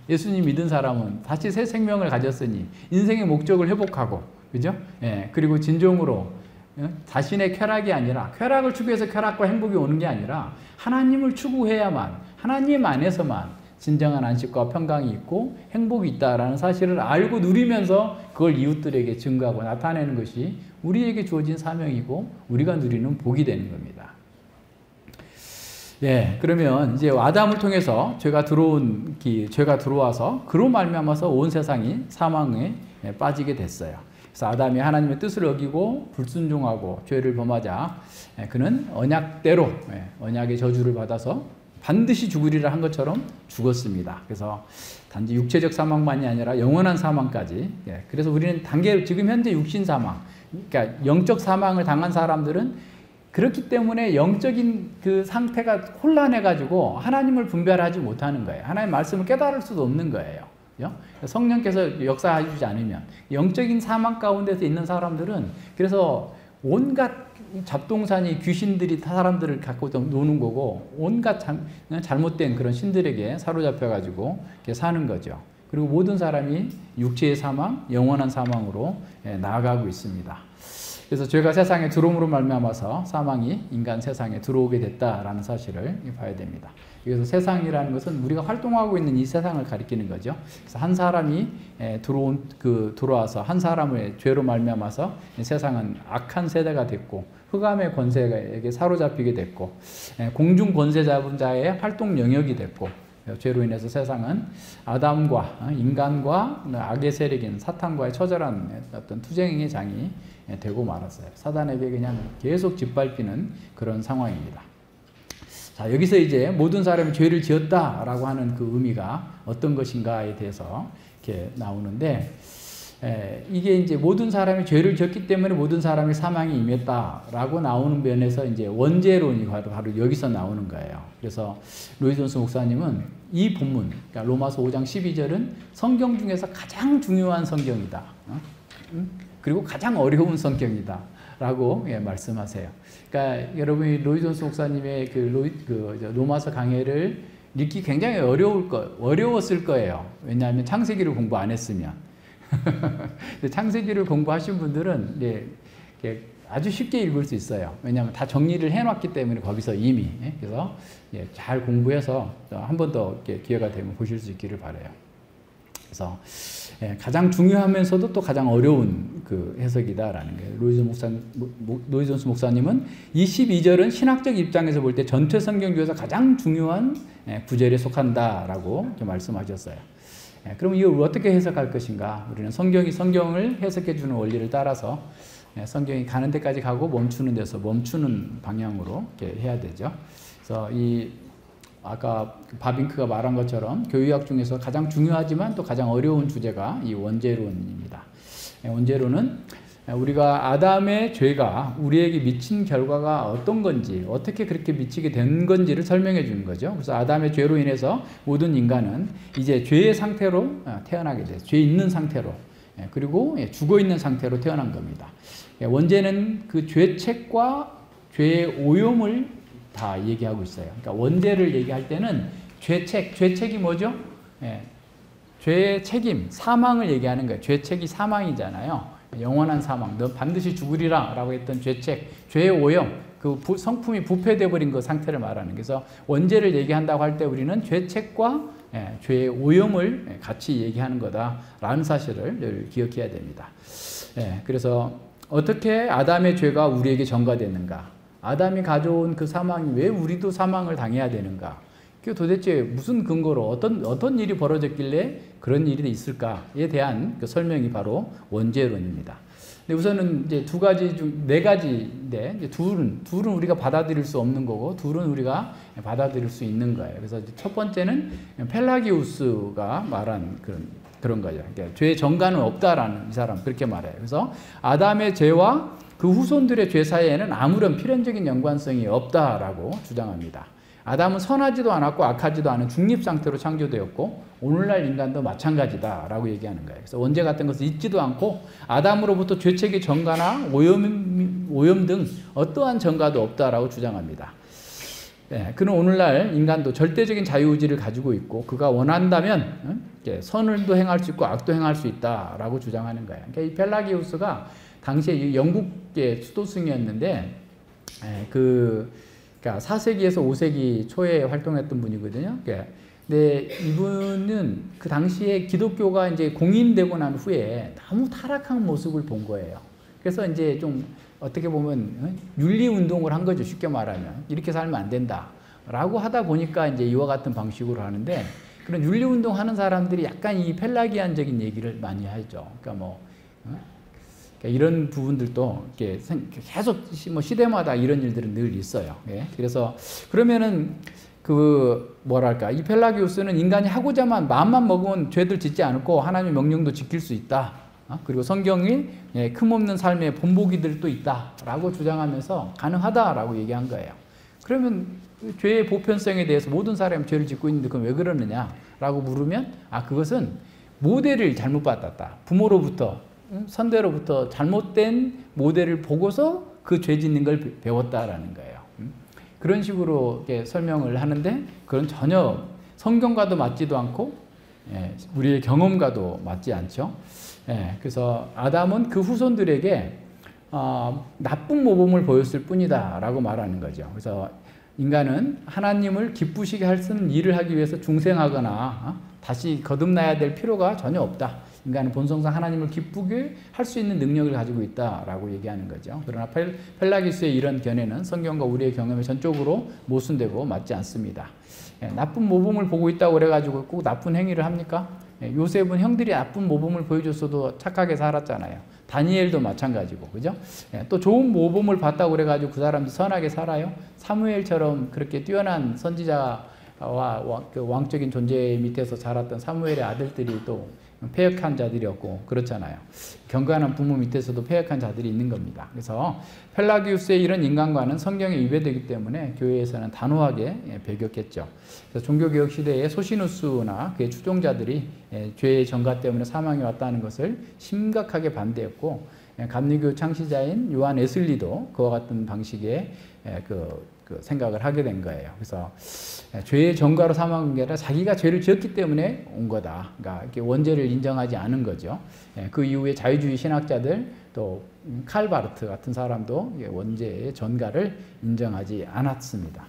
예수님 믿은 사람은 다시 새 생명을 가졌으니 인생의 목적을 회복하고, 그죠? 예, 그리고 진정으로 자신의 쾌락이 아니라, 쾌락을 추구해서 쾌락과 행복이 오는 게 아니라 하나님을 추구해야만, 하나님 안에서만 진정한 안식과 평강이 있고 행복이 있다라는 사실을 알고 누리면서 그걸 이웃들에게 증거하고 나타내는 것이 우리에게 주어진 사명이고 우리가 누리는 복이 되는 겁니다. 네, 그러면 이제 아담을 통해서 죄가 들어와서 그로 말미암아서 온 세상이 사망에 빠지게 됐어요. 그래서 아담이 하나님의 뜻을 어기고 불순종하고 죄를 범하자 그는 언약대로 언약의 저주를 받아서 반드시 죽으리라 한 것처럼 죽었습니다. 그래서 단지 육체적 사망만이 아니라 영원한 사망까지. 그래서 우리는 지금 현재 육신 사망, 그러니까 영적 사망을 당한 사람들은 그렇기 때문에 영적인 그 상태가 혼란해가지고 하나님을 분별하지 못하는 거예요. 하나님의 말씀을 깨달을 수도 없는 거예요. 성령께서 역사해주지 않으면. 영적인 사망 가운데서 있는 사람들은 그래서 온갖 잡동사니 귀신들이 사람들을 갖고 노는 거고 온갖 잘못된 그런 신들에게 사로잡혀가지고 이렇게 사는 거죠. 그리고 모든 사람이 육체의 사망, 영원한 사망으로 나아가고 있습니다. 그래서 죄가 세상에 들어옴으로 말미암아서 사망이 인간 세상에 들어오게 됐다라는 사실을 봐야 됩니다. 그래서 세상이라는 것은 우리가 활동하고 있는 이 세상을 가리키는 거죠. 그래서 한 사람이 들어와서 한 사람의 죄로 말미암아서 세상은 악한 세대가 됐고 흑암의 권세에게 사로잡히게 됐고 공중 권세 잡은 자의 활동 영역이 됐고 죄로 인해서 세상은 아담과 인간과 악의 세력인 사탄과의 처절한 어떤 투쟁의 장이 되고 말았어요. 사단에게 그냥 계속 짓밟히는 그런 상황입니다. 자, 여기서 이제 모든 사람이 죄를 지었다라고 하는 그 의미가 어떤 것인가에 대해서 이렇게 나오는데, 이게 이제 모든 사람이 죄를 지었기 때문에 모든 사람이 사망이 임했다라고 나오는 면에서 이제 원죄론이 바로 여기서 나오는 거예요. 그래서 로이 존스 목사님은 이 본문, 그러니까 로마서 5장 12절은 성경 중에서 가장 중요한 성경이다. 그리고 가장 어려운 성경이다. 라고 말씀하세요. 그러니까 여러분이 로이 존스 목사님의 로마서 강해를 읽기 굉장히 어려웠을 거예요. 왜냐하면 창세기를 공부 안 했으면. 창세기를 공부하신 분들은 아주 쉽게 읽을 수 있어요. 왜냐하면 다 정리를 해놨기 때문에 거기서 이미. 그래서 잘 공부해서 한 번 더 기회가 되면 보실 수 있기를 바라요. 그래서 가장 중요하면서도 또 가장 어려운 그 해석이다라는 거예요. 로이 존스 목사님은 이 12절은 신학적 입장에서 볼 때 전체 성경 중에서 가장 중요한 구절에 속한다라고 말씀하셨어요. 그럼 이걸 어떻게 해석할 것인가? 우리는 성경을 해석해 주는 원리를 따라서 성경이 가는 데까지 가고 멈추는 데서 멈추는 방향으로 이렇게 해야 되죠. 그래서 아까 바빙크가 말한 것처럼 교육학 중에서 가장 중요하지만 또 가장 어려운 주제가 이 원죄론입니다. 원죄론은 우리가 아담의 죄가 우리에게 미친 결과가 어떤 건지, 어떻게 그렇게 미치게 된 건지를 설명해 주는 거죠. 그래서 아담의 죄로 인해서 모든 인간은 이제 죄의 상태로 태어나게 돼요. 죄 있는 상태로. 그리고 죽어 있는 상태로 태어난 겁니다. 원죄는 그 죄책과 죄의 오염을 다 얘기하고 있어요. 그러니까 원죄를 얘기할 때는 죄책이 뭐죠? 죄의 책임, 사망을 얘기하는 거예요. 죄책이 사망이잖아요. 영원한 사망, 너 반드시 죽으리라 라고 했던 죄책, 죄의 오염, 그 성품이 부패되어 버린 그 상태를 말하는. 그래서 원죄를 얘기한다고 할 때 우리는 죄책과 죄의 오염을 같이 얘기하는 거다라는 사실을 늘 기억해야 됩니다. 그래서 어떻게 아담의 죄가 우리에게 전가됐는가? 아담이 가져온 그 사망이 왜 우리도 사망을 당해야 되는가? 그 도대체 무슨 근거로 어떤 일이 벌어졌길래 그런 일이 있을까에 대한 그 설명이 바로 원죄론입니다. 근데 우선은 이제 네 가지인데 이제 둘은 우리가 받아들일 수 없는 거고 둘은 우리가 받아들일 수 있는 거예요. 그래서 첫 번째는 펠라기우스가 말한 그런 거죠. 그러니까 죄의 전가는 없다라는 이 사람 그렇게 말해요. 그래서 아담의 죄와 그 후손들의 죄 사이에는 아무런 필연적인 연관성이 없다라고 주장합니다. 아담은 선하지도 않았고 악하지도 않은 중립 상태로 창조되었고 오늘날 인간도 마찬가지다라고 얘기하는 거예요. 그래서 원죄 같은 것을 잊지도 않고 아담으로부터 죄책의 전가나 오염 등 어떠한 전가도 없다라고 주장합니다. 네, 그는 오늘날 인간도 절대적인 자유의지를 가지고 있고 그가 원한다면 선을도 행할 수 있고 악도 행할 수 있다라고 주장하는 거예요. 그러니까 이 펠라기우스가 당시에 영국의 수도승이었는데 그러니까 4세기에서 5세기 초에 활동했던 분이거든요. 근데 이분은 그 당시에 기독교가 이제 공인되고 난 후에 너무 타락한 모습을 본 거예요. 그래서 이제 좀 어떻게 보면 윤리 운동을 한 거죠. 쉽게 말하면 이렇게 살면 안 된다라고 하다 보니까 이제 이와 같은 방식으로 하는데 그런 윤리 운동 하는 사람들이 약간 이 펠라기안적인 얘기를 많이 하죠. 그러니까 그러니까 이런 부분들도 이렇게 계속 뭐 시대마다 이런 일들은 늘 있어요. 예? 그래서 그러면은 뭐랄까 이 펠라기우스는 인간이 하고자만 마음만 먹으면 죄들 짓지 않고 하나님의 명령도 지킬 수 있다. 그리고 성경이 흠없는 삶의 본보기들도 있다라고 주장하면서 가능하다라고 얘기한 거예요. 그러면 죄의 보편성에 대해서 모든 사람이 죄를 짓고 있는데 그건 왜 그러느냐라고 물으면 그것은 모델을 잘못 받았다. 부모로부터 선대로부터 잘못된 모델을 보고서 그 죄 짓는 걸 배웠다라는 거예요. 그런 식으로 설명을 하는데 그건 전혀 성경과도 맞지도 않고 우리의 경험과도 맞지 않죠. 그래서 아담은 그 후손들에게 나쁜 모범을 보였을 뿐이다 라고 말하는 거죠. 그래서 인간은 하나님을 기쁘시게 할 수 있는 일을 하기 위해서 중생하거나 다시 거듭나야 될 필요가 전혀 없다. 인간은 본성상 하나님을 기쁘게 할 수 있는 능력을 가지고 있다라고 얘기하는 거죠. 그러나 펠라기스의 이런 견해는 성경과 우리의 경험에 전적으로 모순되고 맞지 않습니다. 나쁜 모범을 보고 있다고 그래가지고 꼭 나쁜 행위를 합니까? 요셉은 형들이 나쁜 모범을 보여줬어도 착하게 살았잖아요. 다니엘도 마찬가지고, 그죠? 또 좋은 모범을 봤다고 그래가지고 그 사람도 선하게 살아요? 사무엘처럼 그렇게 뛰어난 선지자와 그 왕적인 존재 밑에서 자랐던 사무엘의 아들들이 또 패역한 자들이었고 그렇잖아요. 경건한 부모 밑에서도 패역한 자들이 있는 겁니다. 그래서 펠라기우스의 이런 인간관은 성경에 위배되기 때문에 교회에서는 단호하게 배격했죠. 그래서 종교개혁 시대에 소시누스나 그의 추종자들이 죄의 전가 때문에 사망이 왔다는 것을 심각하게 반대했고 감리교 창시자인 요한 웨슬리도 그와 같은 방식의 그 생각을 하게 된 거예요. 그래서 죄의 전가로 사망한 게 아니라 자기가 죄를 지었기 때문에 온 거다. 그러니까 이렇게 원죄를 인정하지 않은 거죠. 그 이후에 자유주의 신학자들 또 칼바르트 같은 사람도 원죄의 전가를 인정하지 않았습니다.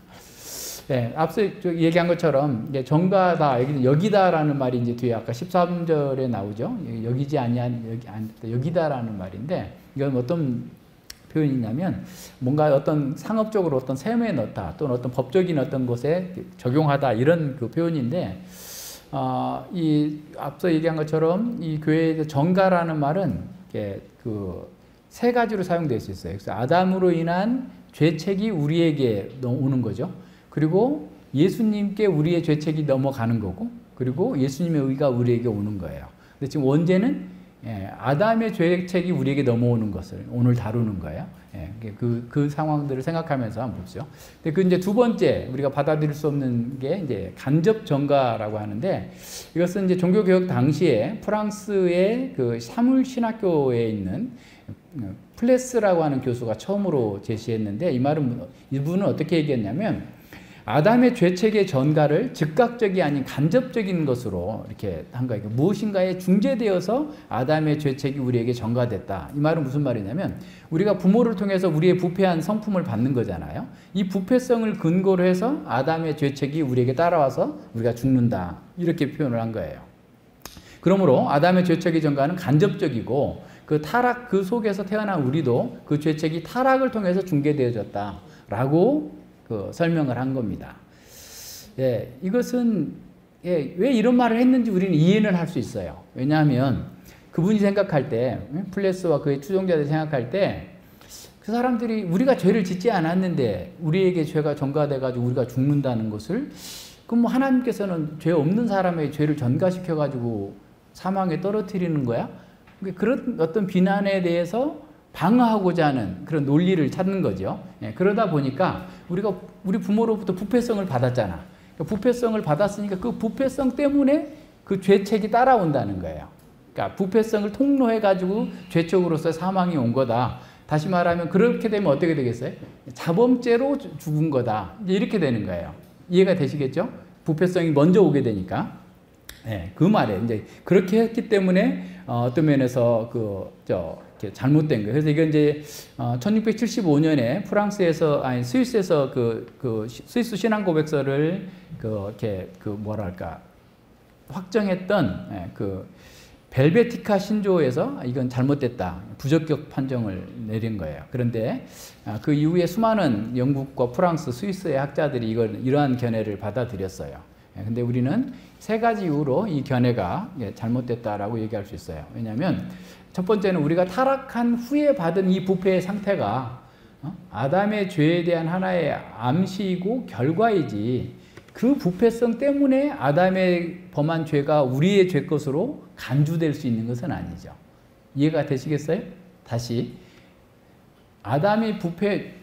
앞서 얘기한 것처럼 전가다, 여기다라는 말이 이제 뒤에 아까 13절에 나오죠. 여기지 아니한, 여기다라는 말인데 이건 어떤 표현이냐면 뭔가 어떤 상업적으로 어떤 세무에 넣다 또는 어떤 법적인 어떤 것에 적용하다 이런 그 표현인데 이 앞서 얘기한 것처럼 이 교회의 전가라는 말은 그 세 가지로 사용될 수 있어요. 그래서 아담으로 인한 죄책이 우리에게 오는 거죠. 그리고 예수님께 우리의 죄책이 넘어가는 거고 그리고 예수님의 의가 우리에게 오는 거예요. 근데 지금 원죄는 아담의 죄책이 우리에게 넘어오는 것을 오늘 다루는 거예요. 그 상황들을 생각하면서 한번 보죠. 근데 이제 두 번째 우리가 받아들일 수 없는 게 이제 간접 전가라고 하는데 이것은 이제 종교개혁 당시에 프랑스의 그 사물 신학교에 있는 플레스라고 하는 교수가 처음으로 제시했는데 이분은 어떻게 얘기했냐면 아담의 죄책의 전가를 즉각적이 아닌 간접적인 것으로 이렇게 한 거예요. 무엇인가에 중재되어서 아담의 죄책이 우리에게 전가됐다. 이 말은 무슨 말이냐면 우리가 부모를 통해서 우리의 부패한 성품을 받는 거잖아요. 이 부패성을 근거로 해서 아담의 죄책이 우리에게 따라와서 우리가 죽는다. 이렇게 표현을 한 거예요. 그러므로 아담의 죄책의 전가는 간접적이고 그 타락 그 속에서 태어난 우리도 그 죄책이 타락을 통해서 중개되어졌다라고 설명을 한 겁니다. 이것은 왜 이런 말을 했는지 우리는 이해는 할 수 있어요. 왜냐하면 그분이 생각할 때 플레스와 그의 추종자들이 생각할 때 그 사람들이 우리가 죄를 짓지 않았는데 우리에게 죄가 전가돼가지고 우리가 죽는다는 것을 그럼 뭐 하나님께서는 죄 없는 사람의 죄를 전가시켜가지고 사망에 떨어뜨리는 거야? 그런 어떤 비난에 대해서 방어하고자 하는 그런 논리를 찾는 거죠. 그러다 보니까 우리 부모로부터 부패성을 받았잖아. 부패성을 받았으니까 그 부패성 때문에 그 죄책이 따라온다는 거예요. 그러니까 부패성을 통로해가지고 죄책으로서 사망이 온 거다. 다시 말하면 그렇게 되면 어떻게 되겠어요? 자범죄로 죽은 거다. 이제 이렇게 되는 거예요. 이해가 되시겠죠? 부패성이 먼저 오게 되니까. 네, 그 말에 이제 그렇게 했기 때문에 어떤 면에서 잘못된 거예요. 그래서 이건 이제 1675년에 프랑스에서 아니 스위스에서 스위스 신앙 고백서를 뭐랄까 확정했던 벨베티카 신조에서 이건 잘못됐다. 부적격 판정을 내린 거예요. 그런데 그 이후에 수많은 영국과 프랑스, 스위스의 학자들이 이러한 견해를 받아들였어요. 근데 우리는 세 가지 이유로 이 견해가 잘못됐다라고 얘기할 수 있어요. 왜냐하면 첫 번째는 우리가 타락한 후에 받은 이 부패의 상태가 아담의 죄에 대한 하나의 암시이고 결과이지 그 부패성 때문에 아담의 범한 죄가 우리의 죄 것으로 간주될 수 있는 것은 아니죠. 이해가 되시겠어요? 다시 아담이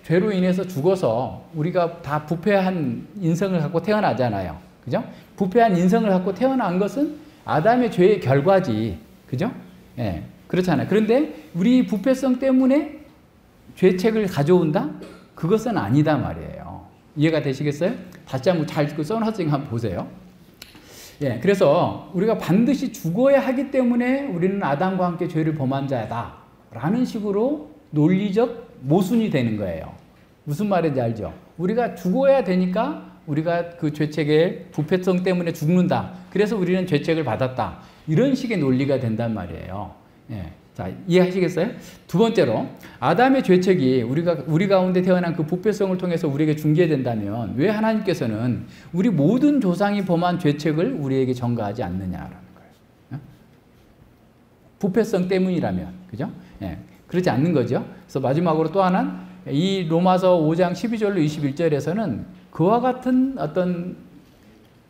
죄로 인해서 죽어서 우리가 다 부패한 인성을 갖고 태어나잖아요. 그죠? 부패한 인성을 갖고 태어난 것은 아담의 죄의 결과지. 그죠? 예. 그렇잖아요. 그런데 우리 부패성 때문에 죄책을 가져온다? 그것은 아니다 말이에요. 이해가 되시겠어요? 다시 한번 잘 써놨으니까 한번 보세요. 예, 그래서 우리가 반드시 죽어야 하기 때문에 우리는 아담과 함께 죄를 범한 자다 라는 식으로 논리적 모순이 되는 거예요. 무슨 말인지 알죠? 우리가 죽어야 되니까 우리가 그 죄책의 부패성 때문에 죽는다. 그래서 우리는 죄책을 받았다. 이런 식의 논리가 된단 말이에요. 예. 자, 이해하시겠어요? 두 번째로, 아담의 죄책이 우리 가운데 태어난 그 부패성을 통해서 우리에게 중개된다면 왜 하나님께서는 우리 모든 조상이 범한 죄책을 우리에게 전가하지 않느냐라는 거예요. 부패성 때문이라면, 그죠? 예. 그렇지 않는 거죠. 그래서 마지막으로 또 하나는 이 로마서 5장 12절로 21절에서는 그와 같은 어떤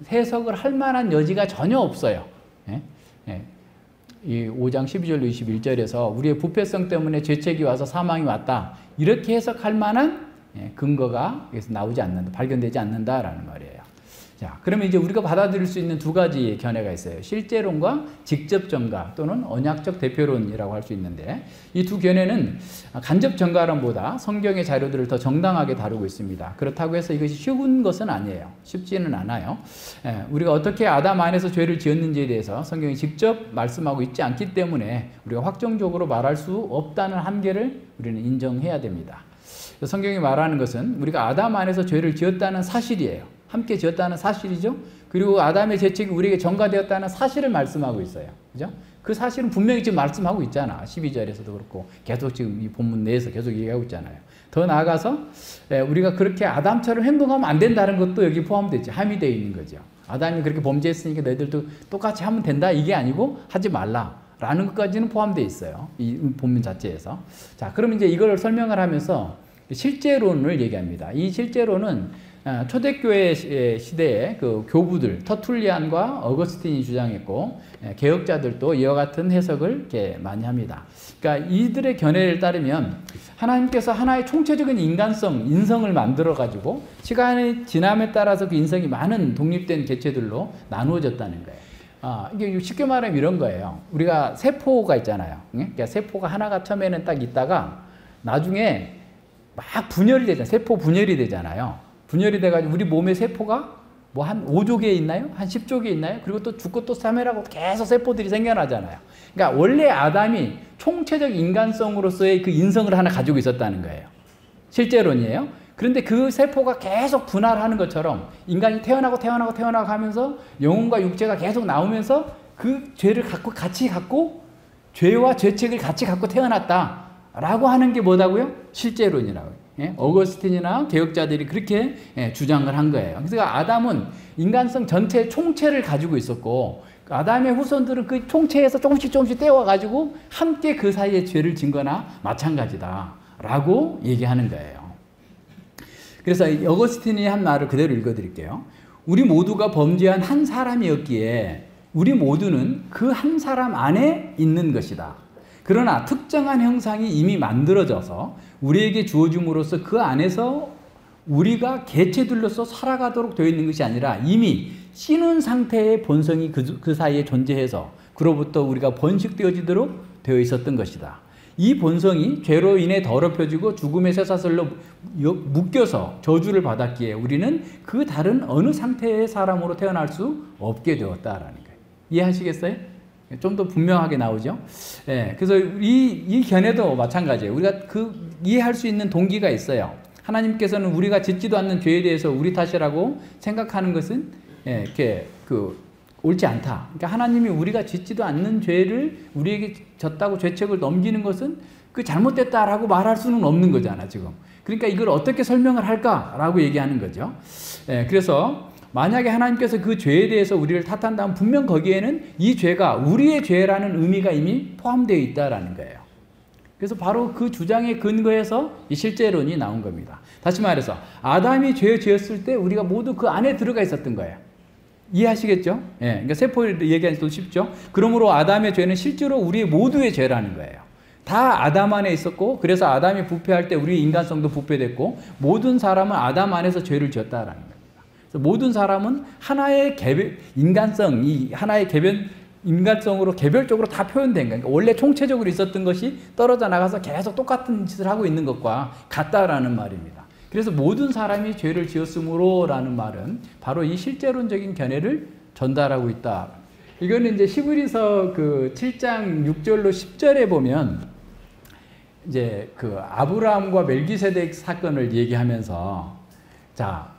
해석을 할 만한 여지가 전혀 없어요. 예? 예. 이 5장 12절로 21절에서 우리의 부패성 때문에 죄책이 와서 사망이 왔다. 이렇게 해석할 만한 근거가 여기서 나오지 않는다. 발견되지 않는다라는 말이에요. 자, 그러면 이제 우리가 받아들일 수 있는 두 가지 견해가 있어요. 실제론과 직접 전가 또는 언약적 대표론이라고 할 수 있는데 이 두 견해는 간접 전가론보다 성경의 자료들을 더 정당하게 다루고 있습니다. 그렇다고 해서 이것이 쉬운 것은 아니에요. 쉽지는 않아요. 우리가 어떻게 아담 안에서 죄를 지었는지에 대해서 성경이 직접 말씀하고 있지 않기 때문에 우리가 확정적으로 말할 수 없다는 한계를 우리는 인정해야 됩니다. 성경이 말하는 것은 우리가 아담 안에서 죄를 지었다는 사실이에요. 함께 지었다는 사실이죠. 그리고 아담의 죄책이 우리에게 전가되었다는 사실을 말씀하고 있어요. 그죠? 그 사실은 분명히 지금 말씀하고 있잖아. 12절에서도 그렇고 계속 지금 이 본문 내에서 계속 얘기하고 있잖아요. 더 나아가서 우리가 그렇게 아담처럼 행동하면 안 된다는 것도 여기 포함되죠. 함의되어 있는 거죠. 아담이 그렇게 범죄했으니까 너희들도 똑같이 하면 된다. 이게 아니고 하지 말라. 라는 것까지는 포함되어 있어요. 이 본문 자체에서. 자, 그럼 이제 이걸 설명을 하면서 실제론을 얘기합니다. 이 실제론은 초대교회 시대의 그 교부들 터툴리안과 어거스틴이 주장했고 개혁자들도 이와 같은 해석을 이렇게 많이 합니다. 그러니까 이들의 견해를 따르면 하나님께서 하나의 총체적인 인성을 만들어 가지고 시간이 지남에 따라서 그 인성이 많은 독립된 개체들로 나누어졌다는 거예요. 이게 쉽게 말하면 이런 거예요. 우리가 세포가 있잖아요. 그러니까 세포가 하나가 처음에는 딱 있다가 나중에 막 분열이 되잖아요. 세포 분열이 되잖아요. 분열이 돼가지고 우리 몸의 세포가 뭐 한 5조 개 있나요? 한 10조 개 있나요? 그리고 또 죽고 또 사멸하고 계속 세포들이 생겨나잖아요. 그러니까 원래 아담이 총체적 인간성으로서의 그 인성을 하나 가지고 있었다는 거예요. 실제론이에요. 그런데 그 세포가 계속 분할하는 것처럼 인간이 태어나고 하면서 영혼과 육체가 계속 나오면서 그 죄를 같이 갖고 죄와 죄책을 같이 갖고 태어났다라고 하는 게 뭐다고요? 실제론이라고요. 어거스틴이나 개혁자들이 그렇게 주장을 한 거예요. 그래서 아담은 인간성 전체 총체를 가지고 있었고 아담의 후손들은 그 총체에서 조금씩 떼어가지고 함께 그 사이에 죄를 진 거나 마찬가지다 라고 얘기하는 거예요. 그래서 어거스틴이 한 말을 그대로 읽어드릴게요. 우리 모두가 범죄한 한 사람이었기에 우리 모두는 그 한 사람 안에 있는 것이다. 그러나 특정한 형상이 이미 만들어져서 우리에게 주어짐으로써 그 안에서 우리가 개체들로서 살아가도록 되어 있는 것이 아니라 이미 씨눈 상태의 본성이 그 사이에 존재해서 그로부터 우리가 번식되어지도록 되어 있었던 것이다. 이 본성이 죄로 인해 더럽혀지고 죽음의 쇠사슬로 묶여서 저주를 받았기에 우리는 그 다른 어느 상태의 사람으로 태어날 수 없게 되었다라는 거예요. 이해하시겠어요? 좀 더 분명하게 나오죠. 예, 그래서 이 견해도 마찬가지예요. 우리가 이해할 수 있는 동기가 있어요. 하나님께서는 우리가 짓지도 않는 죄에 대해서 우리 탓이라고 생각하는 것은 이렇게 옳지 않다. 그러니까 하나님이 우리가 짓지도 않는 죄를 우리에게 졌다고 죄책을 넘기는 것은 그 잘못됐다라고 말할 수는 없는 거잖아 지금. 그러니까 이걸 어떻게 설명을 할까라고 얘기하는 거죠. 그래서 만약에 하나님께서 그 죄에 대해서 우리를 탓한다면 분명 거기에는 이 죄가 우리의 죄라는 의미가 이미 포함되어 있다라는 거예요. 그래서 바로 그 주장에 근거해서 이 실제론이 나온 겁니다. 다시 말해서 아담이 죄를 지었을 때 우리가 모두 그 안에 들어가 있었던 거예요. 이해하시겠죠? 예, 그러니까 세포를 얘기하기도 쉽죠. 그러므로 아담의 죄는 실제로 우리 모두의 죄라는 거예요. 다 아담 안에 있었고, 그래서 아담이 부패할 때 우리 인간성도 부패됐고, 모든 사람은 아담 안에서 죄를 지었다라는 겁니다. 그래서 모든 사람은 하나의 인간성, 이 하나의 인간성으로 개별적으로 다 표현된 거예요. 그러니까 원래 총체적으로 있었던 것이 떨어져 나가서 계속 똑같은 짓을 하고 있는 것과 같다라는 말입니다. 그래서 모든 사람이 죄를 지었으므로 라는 말은 바로 이 실제론적인 견해를 전달하고 있다. 이거는 이제 히브리서 7장 6절로 10절에 보면 이제 아브라함과 멜기세덱 사건을 얘기하면서 자,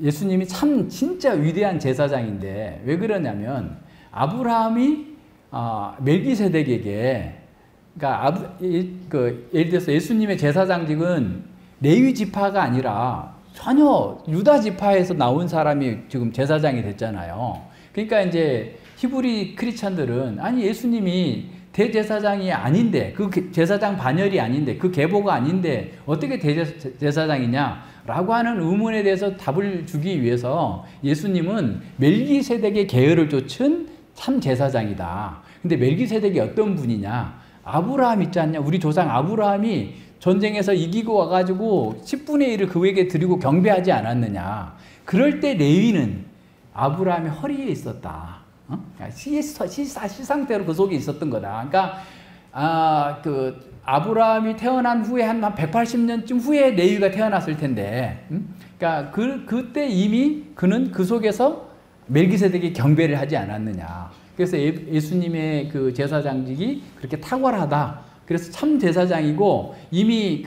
예수님이 참 진짜 위대한 제사장인데 왜 그러냐면 아브라함이 멜기세덱에게 그러니까 예를 들어서 예수님의 제사장직은 레위 지파가 아니라 전혀 유다 지파에서 나온 사람이 지금 제사장이 됐잖아요. 그러니까 이제 히브리 크리스찬들은 아니 예수님이 대제사장이 아닌데 그 제사장 반열이 아닌데 그 계보가 아닌데 어떻게 대제사장이냐라고 하는 의문에 대해서 답을 주기 위해서 예수님은 멜기세덱의 계열을 좇은 참 제사장이다. 근데 멜기세덱이 어떤 분이냐? 아브라함 있지 않냐? 우리 조상 아브라함이 전쟁에서 이기고 와가지고 10분의 1을 그에게 드리고 경배하지 않았느냐. 그럴 때 레위는 아브라함의 허리에 있었다. 시상대로 그 속에 있었던 거다. 그러니까 아브라함이 태어난 후에 한 180년쯤 후에 레위가 태어났을 텐데, 그러니까 그때 이미 그는 그 속에서 멜기세덱이 경배를 하지 않았느냐. 그래서 예수님의 그 제사장직이 그렇게 탁월하다. 그래서 참 제사장이고 이미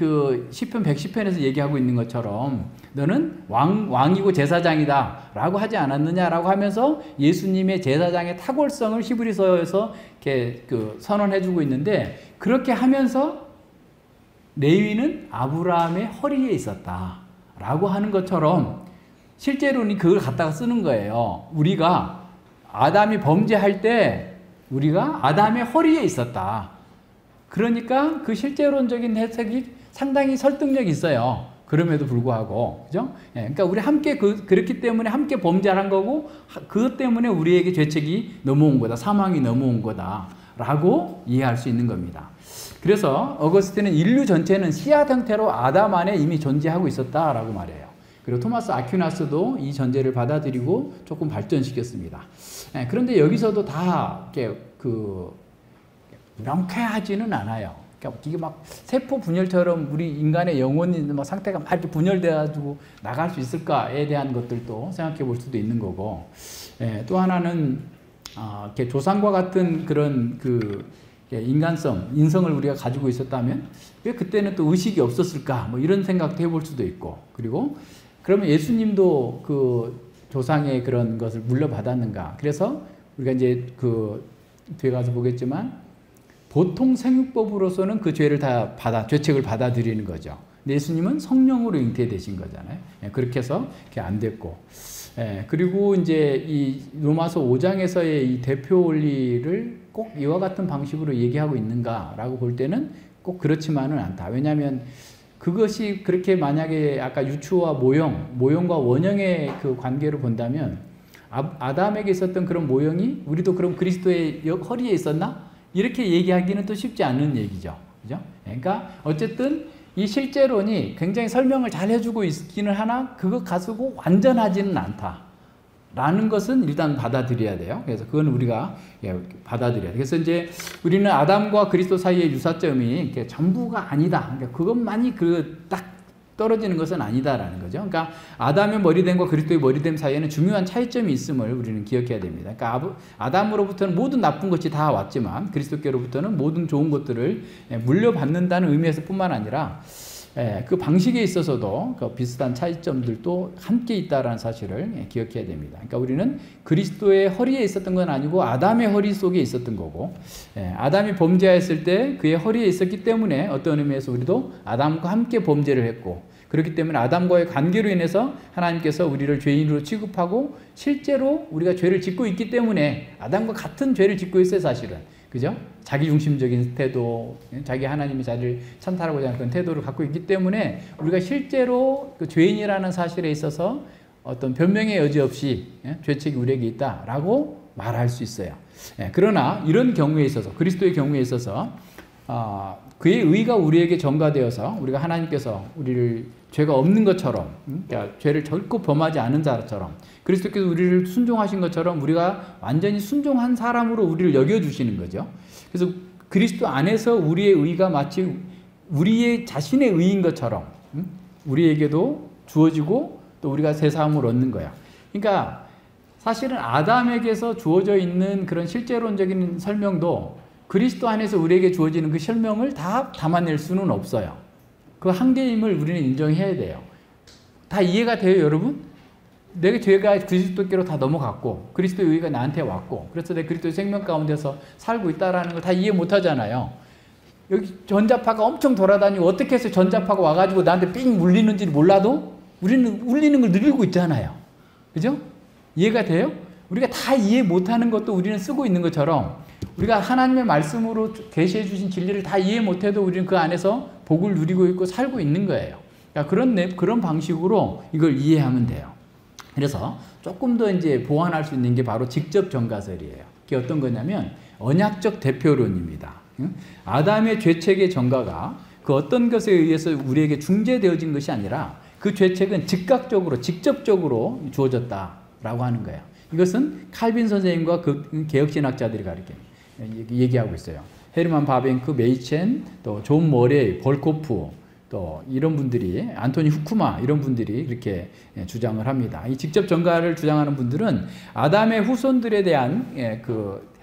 시편 110편에서 얘기하고 있는 것처럼 너는 왕이고 제사장이다 라고 하지 않았느냐라고 하면서 예수님의 제사장의 탁월성을 히브리서에서 이렇게 선언해 주고 있는데, 그렇게 하면서 레위는 아브라함의 허리에 있었다 라고 하는 것처럼 실제로는 그걸 갖다가 쓰는 거예요. 우리가 아담이 범죄할 때 우리가 아담의 허리에 있었다. 그러니까 그 실제론적인 해석이 상당히 설득력이 있어요. 그럼에도 불구하고, 그죠? 그러니까 우리 함께 그렇기 때문에 함께 범죄한 거고, 그것 때문에 우리에게 죄책이 넘어온 거다, 사망이 넘어온 거다라고 이해할 수 있는 겁니다. 그래서 어거스틴은 인류 전체는 씨앗 형태로 아담 안에 이미 존재하고 있었다라고 말해요. 그리고 토마스 아퀴나스도 이 전제를 받아들이고 조금 발전시켰습니다. 그런데 여기서도 다 이렇게 명쾌하지는 않아요. 그러니까 이게 막 세포 분열처럼 우리 인간의 영혼이 막 상태가 막 이렇게 분열돼가지고 나갈 수 있을까에 대한 것들도 생각해 볼 수도 있는 거고, 또 하나는 이렇게 조상과 같은 그런 인간성, 인성을 우리가 가지고 있었다면 왜 그때는 또 의식이 없었을까? 뭐 이런 생각도 해볼 수도 있고, 그리고 그러면 예수님도 그 조상의 그런 것을 물려받았는가? 그래서 우리가 이제 뒤에 가서 보겠지만 보통 생육법으로서는 그 죄를 다 죄책을 받아들이는 거죠. 근데 예수님은 성령으로 잉태되신 거잖아요. 그렇게 해서 그게 안 됐고, 그리고 이제 이 로마서 5장에서의 이 대표 원리를 꼭 이와 같은 방식으로 얘기하고 있는가라고 볼 때는 꼭 그렇지만은 않다. 왜냐하면 그것이 그렇게 만약에 아까 유추와 모형과 원형의 그 관계를 본다면 아담에게 있었던 그런 모형이 우리도 그럼 그리스도의 허리에 있었나? 이렇게 얘기하기는 또 쉽지 않은 얘기죠. 그죠? 그러니까 어쨌든 이 실제론이 굉장히 설명을 잘 해주고 있기는 하나 그거 가지고 완전하지는 않다. 라는 것은 일단 받아들여야 돼요. 그래서 그건 우리가 받아들여야 돼요. 그래서 이제 우리는 아담과 그리스도 사이의 유사점이 전부가 아니다. 그러니까 그것만이 딱 떨어지는 것은 아니다라는 거죠. 그러니까 아담의 머리됨과 그리스도의 머리됨 사이에는 중요한 차이점이 있음을 우리는 기억해야 됩니다. 그러니까 아담으로부터는 모든 나쁜 것이 다 왔지만 그리스도께로부터는 모든 좋은 것들을 물려받는다는 의미에서 뿐만 아니라 그 방식에 있어서도 그 비슷한 차이점들도 함께 있다는 사실을 기억해야 됩니다. 그러니까 우리는 그리스도의 허리에 있었던 건 아니고 아담의 허리 속에 있었던 거고, 아담이 범죄했을 때 그의 허리에 있었기 때문에 어떤 의미에서 우리도 아담과 함께 범죄를 했고, 그렇기 때문에 아담과의 관계로 인해서 하나님께서 우리를 죄인으로 취급하고 실제로 우리가 죄를 짓고 있기 때문에 아담과 같은 죄를 짓고 있어요, 사실은. 그죠? 자기중심적인 태도, 자기 하나님이 자기를 찬탈하고자 하는 그런 태도를 갖고 있기 때문에 우리가 실제로 그 죄인이라는 사실에 있어서 어떤 변명의 여지 없이 죄책이 우리에게 있다라고 말할 수 있어요. 그러나 이런 경우에 있어서, 그리스도의 경우에 있어서 그의 의가 우리에게 전가되어서 우리가 하나님께서 우리를 죄가 없는 것처럼, 그러니까 죄를 결코 범하지 않은 자처럼, 그리스도께서 우리를 순종하신 것처럼 우리가 완전히 순종한 사람으로 우리를 여겨주시는 거죠. 그래서 그리스도 안에서 우리의 의가 마치 우리의 자신의 의인 것처럼 우리에게도 주어지고 또 우리가 새 삶을 얻는 거야. 그러니까 사실은 아담에게서 주어져 있는 그런 실제론적인 설명도 그리스도 안에서 우리에게 주어지는 그 설명을 다 담아낼 수는 없어요. 그 한계임을 우리는 인정해야 돼요. 다 이해가 돼요, 여러분? 내 죄가 그리스도께로 다 넘어갔고 그리스도의 의가 나한테 왔고 그래서 내 그리스도의 생명 가운데서 살고 있다는 걸 다 이해 못하잖아요. 여기 전자파가 엄청 돌아다니고 어떻게 해서 전자파가 와가지고 나한테 삥 물리는지 몰라도 우리는 울리는 걸 누리고 있잖아요. 그죠? 이해가 돼요? 우리가 다 이해 못하는 것도 우리는 쓰고 있는 것처럼 우리가 하나님의 말씀으로 계시해 주신 진리를 다 이해 못해도 우리는 그 안에서 복을 누리고 있고 살고 있는 거예요. 그러니까 그런 방식으로 이걸 이해하면 돼요. 그래서 조금 더 이제 보완할 수 있는 게 바로 직접 전가설이에요. 그게 어떤 거냐면 언약적 대표론입니다. 아담의 죄책의 전가가 그 어떤 것에 의해서 우리에게 중재되어진 것이 아니라 그 죄책은 즉각적으로 직접적으로 주어졌다라고 하는 거예요. 이것은 칼빈 선생님과 그 개혁신학자들이 얘기하고 있어요. 헤르만 바벤크, 메이첸, 또 존 머레이, 볼코프, 또 이런 분들이, 안토니 후쿠마 이런 분들이 이렇게 주장을 합니다. 이 직접 전가를 주장하는 분들은 아담의 후손들에 대한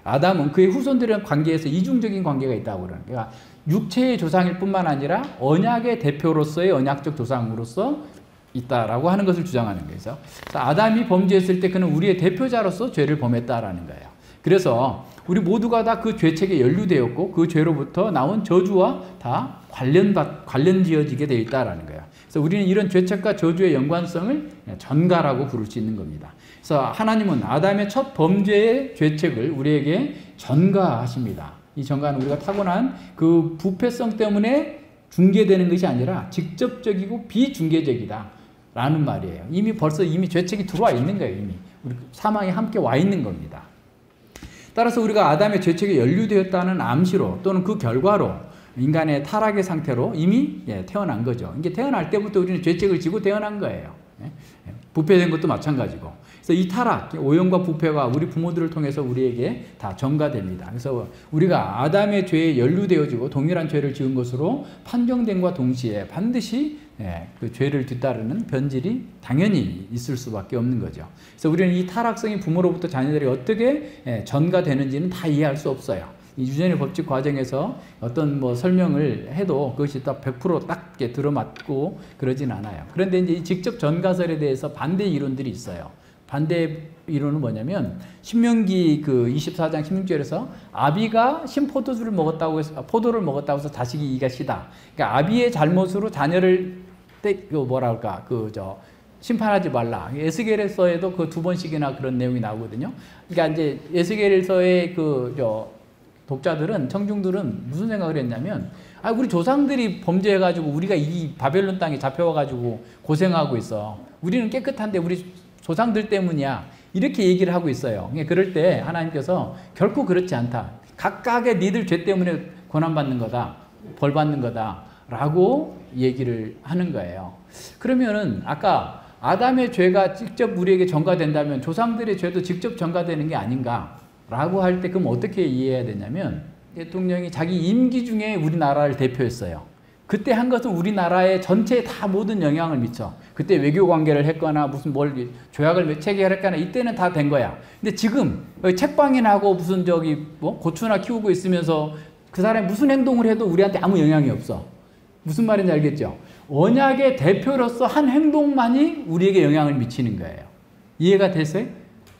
아담은 그의 후손들의 관계에서 이중적인 관계가 있다고 그러는 거예요. 그러니까 육체의 조상일 뿐만 아니라 언약의 대표로서의 언약적 조상으로서 있다라고 하는 것을 주장하는 거예요. 그래서 아담이 범죄했을 때 그는 우리의 대표자로서 죄를 범했다라는 거예요. 그래서 우리 모두가 다 그 죄책에 연루되었고 그 죄로부터 나온 저주와 다 관련지어지게 되어 있다라는 거예요. 그래서 우리는 이런 죄책과 저주의 연관성을 전가라고 부를 수 있는 겁니다. 그래서 하나님은 아담의 첫 범죄의 죄책을 우리에게 전가하십니다. 이 전가는 우리가 타고난 그 부패성 때문에 중개되는 것이 아니라 직접적이고 비중개적이다 라는 말이에요. 벌써 죄책이 들어와 있는 거예요. 이미 우리 사망이 함께 와 있는 겁니다. 따라서 우리가 아담의 죄책에 연루되었다는 암시로 또는 그 결과로 인간의 타락의 상태로 이미 태어난 거죠. 이게 태어날 때부터 우리는 죄책을 지고 태어난 거예요. 부패된 것도 마찬가지고. 그래서 이 타락, 오염과 부패가 우리 부모들을 통해서 우리에게 다 전가됩니다. 그래서 우리가 아담의 죄에 연루되어지고 동일한 죄를 지은 것으로 판정됨과 동시에 반드시 그 죄를 뒤따르는 변질이 당연히 있을 수밖에 없는 거죠. 그래서 우리는 이 타락성이 부모로부터 자녀들이 어떻게 전가되는지는 다 이해할 수 없어요. 이 유전의 법칙 과정에서 어떤 설명을 해도 그것이 딱 100% 딱 들어맞고 그러진 않아요. 그런데 이제 이 직접 전가설에 대해서 반대 이론들이 있어요. 반대 이론은 뭐냐면 신명기 그 24장 16절에서 아비가 포도를 먹었다고 해서 자식이 이가 시다. 그러니까 아비의 잘못으로 자녀를 심판하지 말라. 에스겔서에도 그 2번씩이나 그런 내용이 나오거든요. 그러니까 이제 에스겔서의 독자들은, 청중들은 무슨 생각을 했냐면, 우리 조상들이 범죄해가지고 우리가 이 바벨론 땅에 잡혀와가지고 고생하고 있어. 우리는 깨끗한데 우리 조상들 때문이야. 이렇게 얘기를 하고 있어요. 그럴 때 하나님께서 결코 그렇지 않다. 각각의 니들 죄 때문에 고난받는 거다. 벌받는 거다. 라고 얘기를 하는 거예요. 그러면은 아까 아담의 죄가 직접 우리에게 전가된다면 조상들의 죄도 직접 전가되는 게 아닌가 라고 할 때 그럼 어떻게 이해해야 되냐면 대통령이 자기 임기 중에 우리나라를 대표했어요. 그때 한 것은 우리나라의 전체에 다 모든 영향을 미쳐. 그때 외교 관계를 했거나 무슨 뭘 조약을 체결했거나 이때는 다 된 거야. 근데 지금 책방이나 하고 무슨 저기 뭐 고추나 키우고 있으면서 그 사람이 무슨 행동을 해도 우리한테 아무 영향이 없어. 무슨 말인지 알겠죠? 언약의 대표로서 한 행동만이 우리에게 영향을 미치는 거예요. 이해가 됐어요?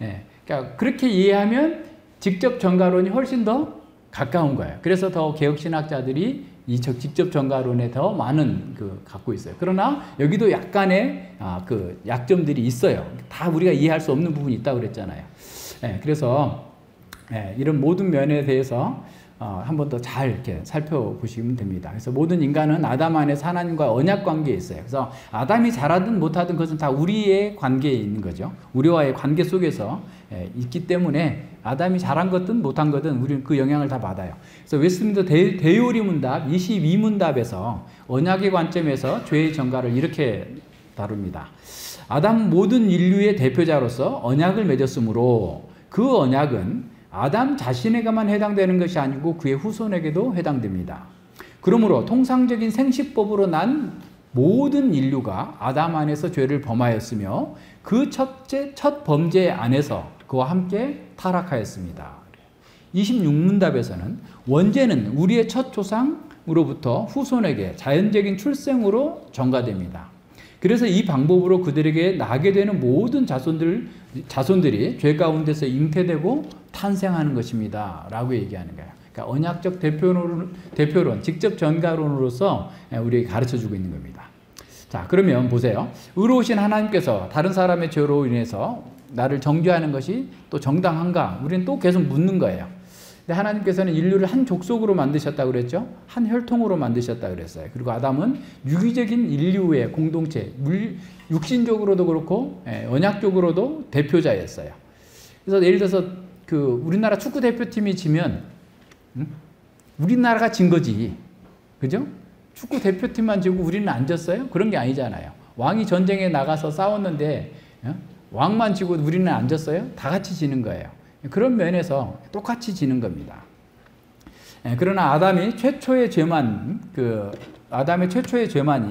예. 그러니까 그렇게 이해하면 직접 전가론이 훨씬 더 가까운 거예요. 그래서 더 개혁신학자들이 이 직접 전가론에 더 많은 갖고 있어요. 그러나 여기도 약간의 그 약점들이 있어요. 다 우리가 이해할 수 없는 부분이 있다고 그랬잖아요. 예, 그래서 이런 모든 면에 대해서 한 번 더 잘 이렇게 살펴보시면 됩니다. 그래서 모든 인간은 아담 안에서 하나님과 언약 관계에 있어요. 그래서 아담이 잘하든 못하든 그것은 다 우리의 관계에 있는 거죠. 우리와의 관계 속에서 있기 때문에 아담이 잘한 것든 못한 것든 우리는 그 영향을 다 받아요. 그래서 웨스트민스터 대요리 문답 22문답에서 언약의 관점에서 죄의 전가를 이렇게 다룹니다. 아담 모든 인류의 대표자로서 언약을 맺었으므로 그 언약은 아담 자신에게만 해당되는 것이 아니고 그의 후손에게도 해당됩니다. 그러므로 통상적인 생식법으로 난 모든 인류가 아담 안에서 죄를 범하였으며 그 첫 범죄 안에서 그와 함께 타락하였습니다. 26문답에서는 원죄는 우리의 첫 조상으로부터 후손에게 자연적인 출생으로 전가됩니다. 그래서 이 방법으로 그들에게 나게 되는 모든 자손들이 죄 가운데서 잉태되고 탄생하는 것입니다. 라고 얘기하는 거예요. 그러니까 언약적 대표론, 직접 전가론으로서 우리에게 가르쳐주고 있는 겁니다. 자, 그러면 보세요. 의로우신 하나님께서 다른 사람의 죄로 인해서 나를 정죄하는 것이 또 정당한가? 우리는 또 계속 묻는 거예요. 근데 하나님께서는 인류를 한 족속으로 만드셨다고 그랬죠? 한 혈통으로 만드셨다고 그랬어요. 그리고 아담은 유기적인 인류의 공동체, 육신적으로도 그렇고 언약적으로도 대표자였어요. 그래서 예를 들어서 우리나라 축구 대표팀이 지면 우리나라가 진 거지. 그죠? 축구 대표팀만 지고 우리는 안 졌어요? 그런 게 아니잖아요. 왕이 전쟁에 나가서 싸웠는데 왕만 지고 우리는 안 졌어요? 다 같이 지는 거예요. 그런 면에서 똑같이 지는 겁니다. 그러나 아담의 최초의 죄만이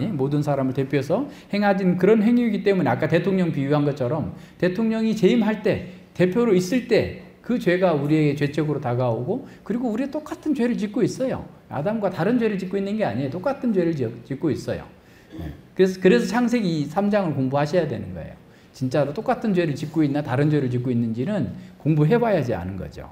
모든 사람을 대표해서 행하진 그런 행위이기 때문에 아까 대통령 비유한 것처럼 대통령이 재임할 때, 대표로 있을 때 그 죄가 우리에게 죄적으로 다가오고 그리고 우리 똑같은 죄를 짓고 있어요. 아담과 다른 죄를 짓고 있는 게 아니에요. 똑같은 죄를 짓고 있어요. 그래서 창세기 3장을 공부하셔야 되는 거예요. 진짜로 똑같은 죄를 짓고 있나 다른 죄를 짓고 있는지는 공부해봐야지 아는 거죠.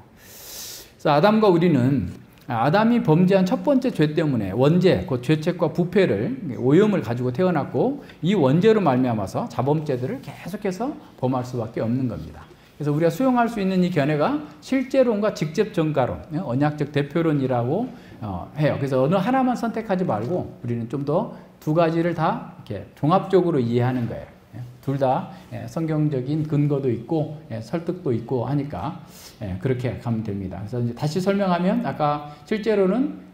그래서 아담과 우리는 아담이 범죄한 첫 번째 죄 때문에 원죄, 그 죄책과 부패를 오염을 가지고 태어났고 이 원죄로 말미암아서 자범죄들을 계속해서 범할 수밖에 없는 겁니다. 그래서 우리가 수용할 수 있는 이 견해가 실제론과 직접 전가론, 언약적 대표론이라고 해요. 그래서 어느 하나만 선택하지 말고 우리는 좀 더 두 가지를 다 이렇게 종합적으로 이해하는 거예요. 둘 다 성경적인 근거도 있고 설득도 있고 하니까 그렇게 가면 됩니다. 그래서 이제 다시 설명하면 아까 실제로는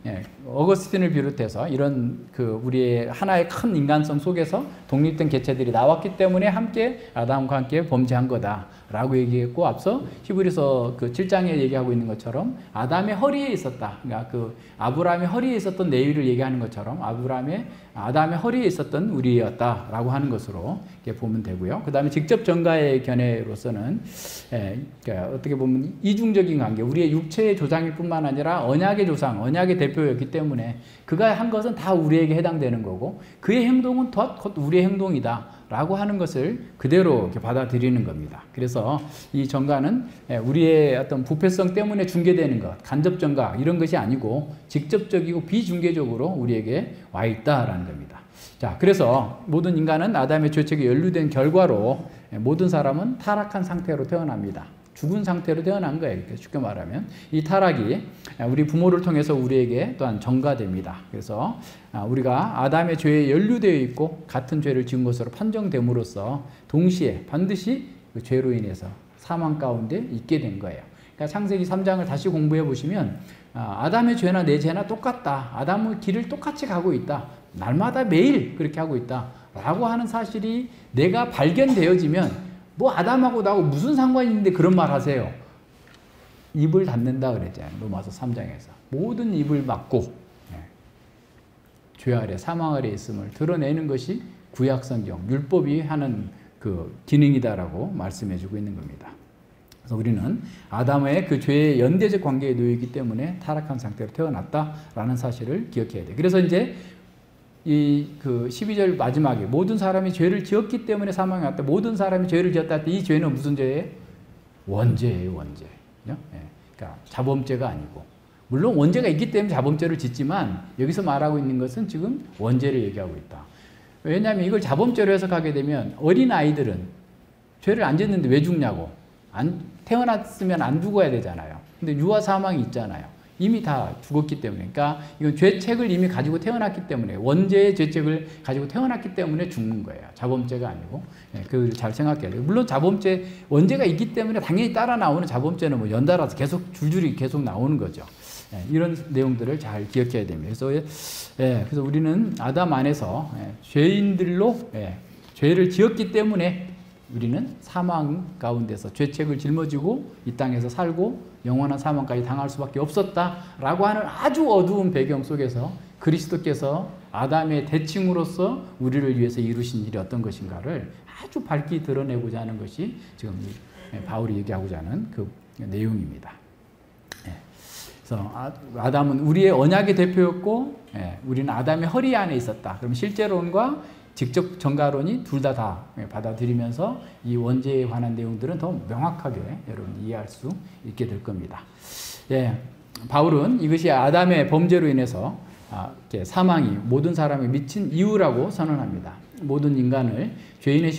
어거스틴을 비롯해서 이런 우리의 하나의 큰 인간성 속에서 독립된 개체들이 나왔기 때문에 함께 아담과 함께 범죄한 거다라고 얘기했고 앞서 히브리서 7장에 얘기하고 있는 것처럼 아담의 허리에 있었다. 그러니까 아브라함의 허리에 있었던 레위를 얘기하는 것처럼 아담의 허리에 있었던 우리였다라고 하는 것으로 이렇게 보면 되고요. 그 다음에 직접 전가의 견해로서는 그러니까 어떻게 보면 이중적인 관계, 우리의 육체의 조상일 뿐만 아니라 언약의 조상, 언약의 대표였기 때문에 그가 한 것은 다 우리에게 해당되는 거고 그의 행동은 곧 우리의 행동이다 라고 하는 것을 그대로 이렇게 받아들이는 겁니다. 그래서 이 전가는 우리의 어떤 부패성 때문에 중개되는 것, 간접 전가 이런 것이 아니고 직접적이고 비중개적으로 우리에게 와 있다라는 겁니다. 자, 그래서 모든 인간은 아담의 죄책에 연루된 결과로 모든 사람은 타락한 상태로 태어납니다. 죽은 상태로 태어난 거예요. 쉽게 말하면 이 타락이 우리 부모를 통해서 우리에게 또한 전가됩니다. 그래서 우리가 아담의 죄에 연루되어 있고 같은 죄를 지은 것으로 판정됨으로써 동시에 반드시 그 죄로 인해서 사망 가운데 있게 된 거예요. 그러니까 창세기 3장을 다시 공부해 보시면 아담의 죄나 내 죄나 똑같다. 아담은 길을 똑같이 가고 있다. 날마다 매일 그렇게 하고 있다라고 하는 사실이 내가 발견되어지면 뭐 아담하고 나하고 무슨 상관이 있는데 그런 말 하세요. 입을 닫는다 그랬잖아요. 로마서 3장에서. 모든 입을 막고 죄 아래 사망 아래 있음을 드러내는 것이 구약성경 율법이 하는 그 기능이다라고 말씀해주고 있는 겁니다. 그래서 우리는 아담의 그 죄의 연대적 관계에 놓이기 때문에 타락한 상태로 태어났다라는 사실을 기억해야 돼. 그래서 이제 이 그 12절 마지막에 모든 사람이 죄를 지었기 때문에 사망이 왔다. 모든 사람이 죄를 지었다. 이 죄는 무슨 죄예요? 원죄예요, 원죄. 그러니까 자범죄가 아니고. 물론 원죄가 있기 때문에 자범죄를 짓지만 여기서 말하고 있는 것은 지금 원죄를 얘기하고 있다. 왜냐하면 이걸 자범죄로 해석하게 되면 어린 아이들은 죄를 안 짓는데 왜 죽냐고. 태어났으면 안 죽어야 되잖아요. 근데 유아 사망이 있잖아요. 이미 다 죽었기 때문에. 그러니까 이건 죄책을 이미 가지고 태어났기 때문에 원죄의 죄책을 가지고 태어났기 때문에 죽는 거예요. 자범죄가 아니고. 그걸 잘 생각해야 돼요. 물론 자범죄 원죄가 있기 때문에 당연히 따라 나오는 자범죄는 뭐 연달아서 계속 줄줄이 계속 나오는 거죠. 이런 내용들을 잘 기억해야 됩니다. 그래서 우리는 아담 안에서 죄인들로 죄를 지었기 때문에 우리는 사망 가운데서 죄책을 짊어지고 이 땅에서 살고 영원한 사망까지 당할 수밖에 없었다라고 하는 아주 어두운 배경 속에서 그리스도께서 아담의 대칭으로서 우리를 위해서 이루신 일이 어떤 것인가를 아주 밝게 드러내고자 하는 것이 지금 바울이 얘기하고자 하는 그 내용입니다. 그래서 아담은 우리의 언약의 대표였고 우리는 아담의 허리 안에 있었다. 그럼 실제론과 직접 전가론이 둘 다 받아들이면서 이 원죄에 관한 내용들은 더 명확하게 여러분 이해할 수 있게 될 겁니다. 바울은 이것이 아담의 범죄로 인해서 사망이 모든 사람에 미친 이유라고 선언합니다. 모든 인간을 죄인의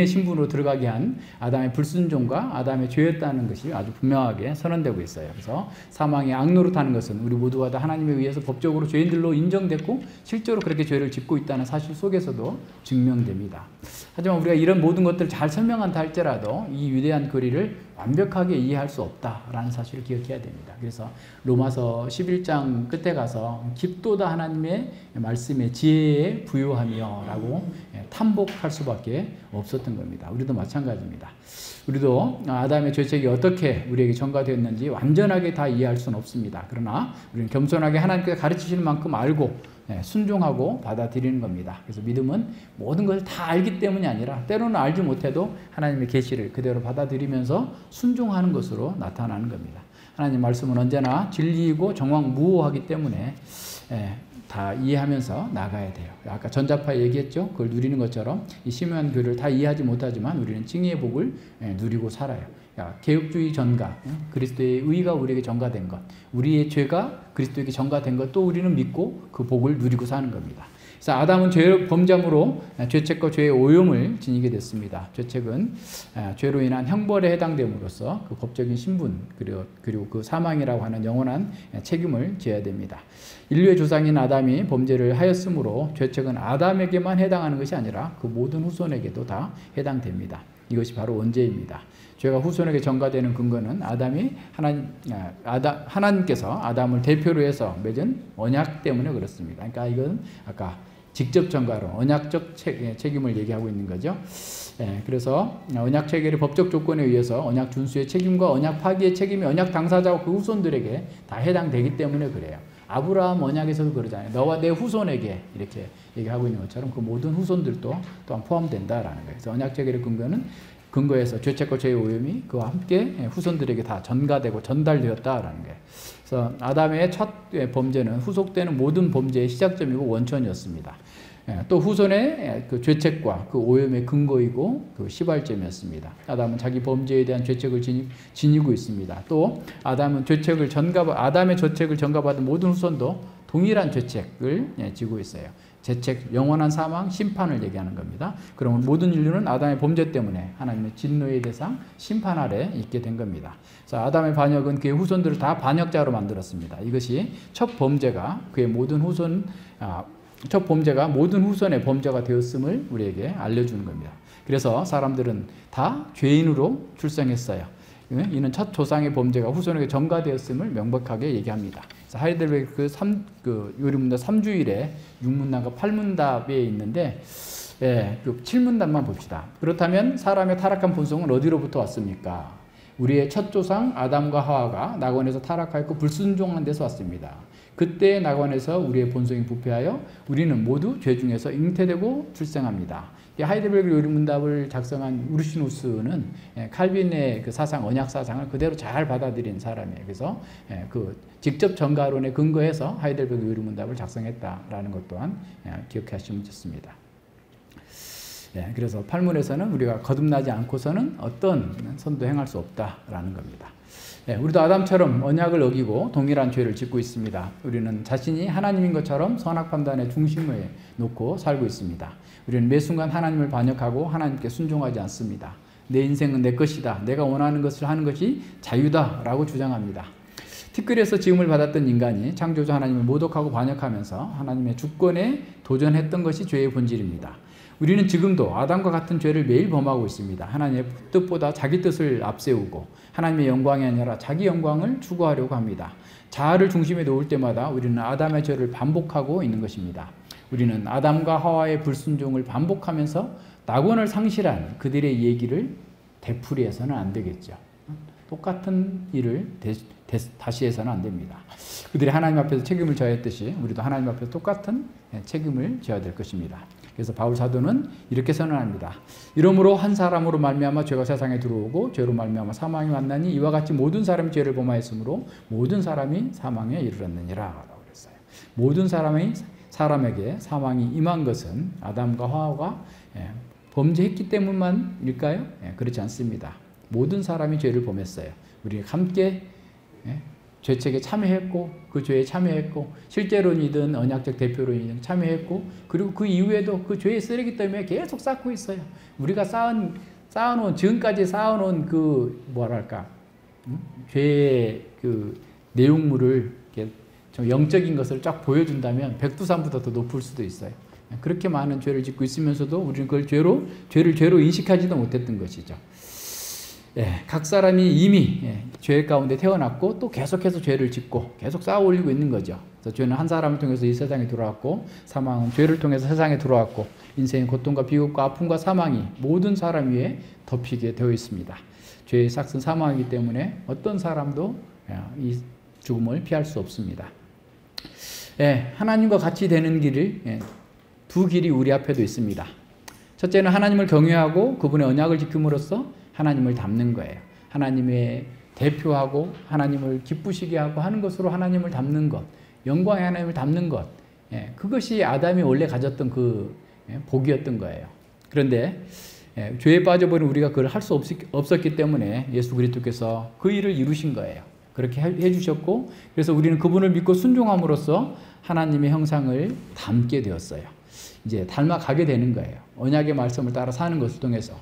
신분으로 들어가게 한 아담의 불순종과 아담의 죄였다는 것이 아주 분명하게 선언되고 있어요. 그래서 사망의 악노릇하는 것은 우리 모두가 다 하나님에 의해서 법적으로 죄인들로 인정됐고 실제로 그렇게 죄를 짓고 있다는 사실 속에서도 증명됩니다. 하지만 우리가 이런 모든 것들을 잘 설명한다 할지라도 이 위대한 거리를 완벽하게 이해할 수 없다라는 사실을 기억해야 됩니다. 그래서 로마서 11장 끝에 가서 깊도다 하나님의 말씀의 지혜에 부요하며 라고 탐복할 수밖에 없었던 겁니다. 우리도 마찬가지입니다. 우리도 아담의 죄책이 어떻게 우리에게 전가되었는지 완전하게 다 이해할 수는 없습니다. 그러나 우리는 겸손하게 하나님께서 가르치시는 만큼 알고 순종하고 받아들이는 겁니다. 그래서 믿음은 모든 것을 다 알기 때문이 아니라 때로는 알지 못해도 하나님의 계시를 그대로 받아들이면서 순종하는 것으로 나타나는 겁니다. 하나님 말씀은 언제나 진리이고 정확무오하기 때문에 다 이해하면서 나가야 돼요. 아까 전자파 얘기했죠. 그걸 누리는 것처럼 이 심오한 교리를 다 이해하지 못하지만 우리는 칭의의 복을 누리고 살아요. 개혁주의 전가, 그리스도의 의가 우리에게 전가된 것, 우리의 죄가 그리스도에게 전가된 것, 또 우리는 믿고 그 복을 누리고 사는 겁니다. 그래서 아담은 죄를 범죄함으로 죄책과 죄의 오염을 지니게 됐습니다. 죄책은 죄로 인한 형벌에 해당됨으로써 그 법적인 신분 그리고 그 사망이라고 하는 영원한 책임을 져야 됩니다. 인류의 조상인 아담이 범죄를 하였으므로 죄책은 아담에게만 해당하는 것이 아니라 그 모든 후손에게도 다 해당됩니다. 이것이 바로 원죄입니다. 죄가 후손에게 전가되는 근거는 하나님께서 아담을 대표로 해서 맺은 언약 때문에 그렇습니다. 그러니까 이건 아까 직접 전가로 언약적 책임을 얘기하고 있는 거죠. 그래서 언약 체결의 법적 조건에 의해서 언약 준수의 책임과 언약 파기의 책임이 언약 당사자와 그 후손들에게 다 해당되기 때문에 그래요. 아브라함 언약에서도 그러잖아요. 너와 내 후손에게 이렇게 얘기하고 있는 것처럼 그 모든 후손들도 또한 포함된다라는 거예요. 그래서 언약 체결의 근거에서 죄책과 죄의 오염이 그와 함께 후손들에게 다 전가되고 전달되었다라는 거예요. 그래서 아담의 첫 범죄는 후속되는 모든 범죄의 시작점이고 원천이었습니다. 또 후손의 그 죄책과 그 오염의 근거이고 그 시발점이었습니다. 아담은 자기 범죄에 대한 죄책을 지니고 있습니다. 또 아담의 죄책을 전가받은 모든 후손도 동일한 죄책을 지고 있어요. 죄책, 영원한 사망, 심판을 얘기하는 겁니다. 그러면 모든 인류는 아담의 범죄 때문에 하나님의 진노의 대상, 심판 아래 있게 된 겁니다. 그래서 아담의 반역은 그의 후손들을 다 반역자로 만들었습니다. 이것이 첫 범죄가 모든 후손의 범죄가 되었음을 우리에게 알려주는 겁니다. 그래서 사람들은 다 죄인으로 출생했어요. 이는 첫 조상의 범죄가 후손에게 전가되었음을 명백하게 얘기합니다. 하이델베르크 요리문답 3주일에 6문답과 8문답에 있는데, 예, 그 7문답만 봅시다. 그렇다면 사람의 타락한 본성은 어디로부터 왔습니까? 우리의 첫 조상 아담과 하와가 낙원에서 타락하였고 불순종한 데서 왔습니다. 그때 낙원에서 우리의 본성이 부패하여 우리는 모두 죄 중에서 잉태되고 출생합니다. 하이델베르크 요리문답을 작성한 우르시누스는 칼빈의 그 사상, 언약 사상을 그대로 잘 받아들인 사람이에요. 그래서 그 직접 전가론에 근거해서 하이델베르크 요리문답을 작성했다라는 것 또한 기억하시면 좋습니다. 그래서 팔문에서는 우리가 거듭나지 않고서는 어떤 선도 행할 수 없다라는 겁니다. 우리도 아담처럼 언약을 어기고 동일한 죄를 짓고 있습니다. 우리는 자신이 하나님인 것처럼 선악 판단의 중심에 놓고 살고 있습니다. 우리는 매 순간 하나님을 반역하고 하나님께 순종하지 않습니다. 내 인생은 내 것이다. 내가 원하는 것을 하는 것이 자유다라고 주장합니다. 티끌에서 지음을 받았던 인간이 창조주 하나님을 모독하고 반역하면서 하나님의 주권에 도전했던 것이 죄의 본질입니다. 우리는 지금도 아담과 같은 죄를 매일 범하고 있습니다. 하나님의 뜻보다 자기 뜻을 앞세우고 하나님의 영광이 아니라 자기 영광을 추구하려고 합니다. 자아를 중심에 놓을 때마다 우리는 아담의 죄를 반복하고 있는 것입니다. 우리는 아담과 하와의 불순종을 반복하면서 낙원을 상실한 그들의 얘기를 되풀이해서는 안 되겠죠. 똑같은 일을 다시 해서는 안 됩니다. 그들이 하나님 앞에서 책임을 져야 했듯이 우리도 하나님 앞에서 똑같은 책임을 져야 될 것입니다. 그래서 바울 사도는 이렇게 선언합니다. 이러므로 한 사람으로 말미암아 죄가 세상에 들어오고 죄로 말미암아 사망이 왔나니 이와 같이 모든 사람이 죄를 범하였으므로 모든 사람이 사망에 이르렀느니라 라고 그랬어요. 모든 사람에게 사망이 임한 것은 아담과 하와가 범죄했기 때문만일까요? 그렇지 않습니다. 모든 사람이 죄를 범했어요. 우리가 함께 죄책에 참여했고 그 죄에 참여했고 실제론이든 언약적 대표론이든 참여했고 그리고 그 이후에도 그 죄의 쓰레기 때문에 계속 쌓고 있어요. 우리가 쌓아놓은 지금까지 쌓아놓은 그 뭐랄까 죄의 그 내용물을 이렇게 좀 영적인 것을 쫙 보여준다면 백두산보다 더 높을 수도 있어요. 그렇게 많은 죄를 짓고 있으면서도 우리는 그걸 죄를 죄로 인식하지도 못했던 것이죠. 각 사람이 이미 죄 가운데 태어났고 또 계속해서 죄를 짓고 계속 쌓아 올리고 있는 거죠. 그래서 죄는 한 사람을 통해서 이 세상에 들어왔고 사망은 죄를 통해서 세상에 들어왔고 인생의 고통과 비극과 아픔과 사망이 모든 사람 위에 덮이게 되어 있습니다. 죄의 삭은 사망이기 때문에 어떤 사람도 이 죽음을 피할 수 없습니다. 하나님과 같이 되는 길을 두 길이 우리 앞에도 있습니다. 첫째는 하나님을 경외하고 그분의 언약을 지킴으로써 하나님을 닮는 거예요. 하나님의 대표하고 하나님을 기쁘시게 하고 하는 것으로 하나님을 닮는 것, 영광의 하나님을 닮는 것, 그것이 아담이 원래 가졌던 그 복이었던 거예요. 그런데 죄에 빠져버린 우리가 그걸 할 수 없었기 때문에 예수 그리스도께서 그 일을 이루신 거예요. 그렇게 해주셨고 그래서 우리는 그분을 믿고 순종함으로써 하나님의 형상을 닮게 되었어요. 이제 닮아가게 되는 거예요. 언약의 말씀을 따라 사는 것을 통해서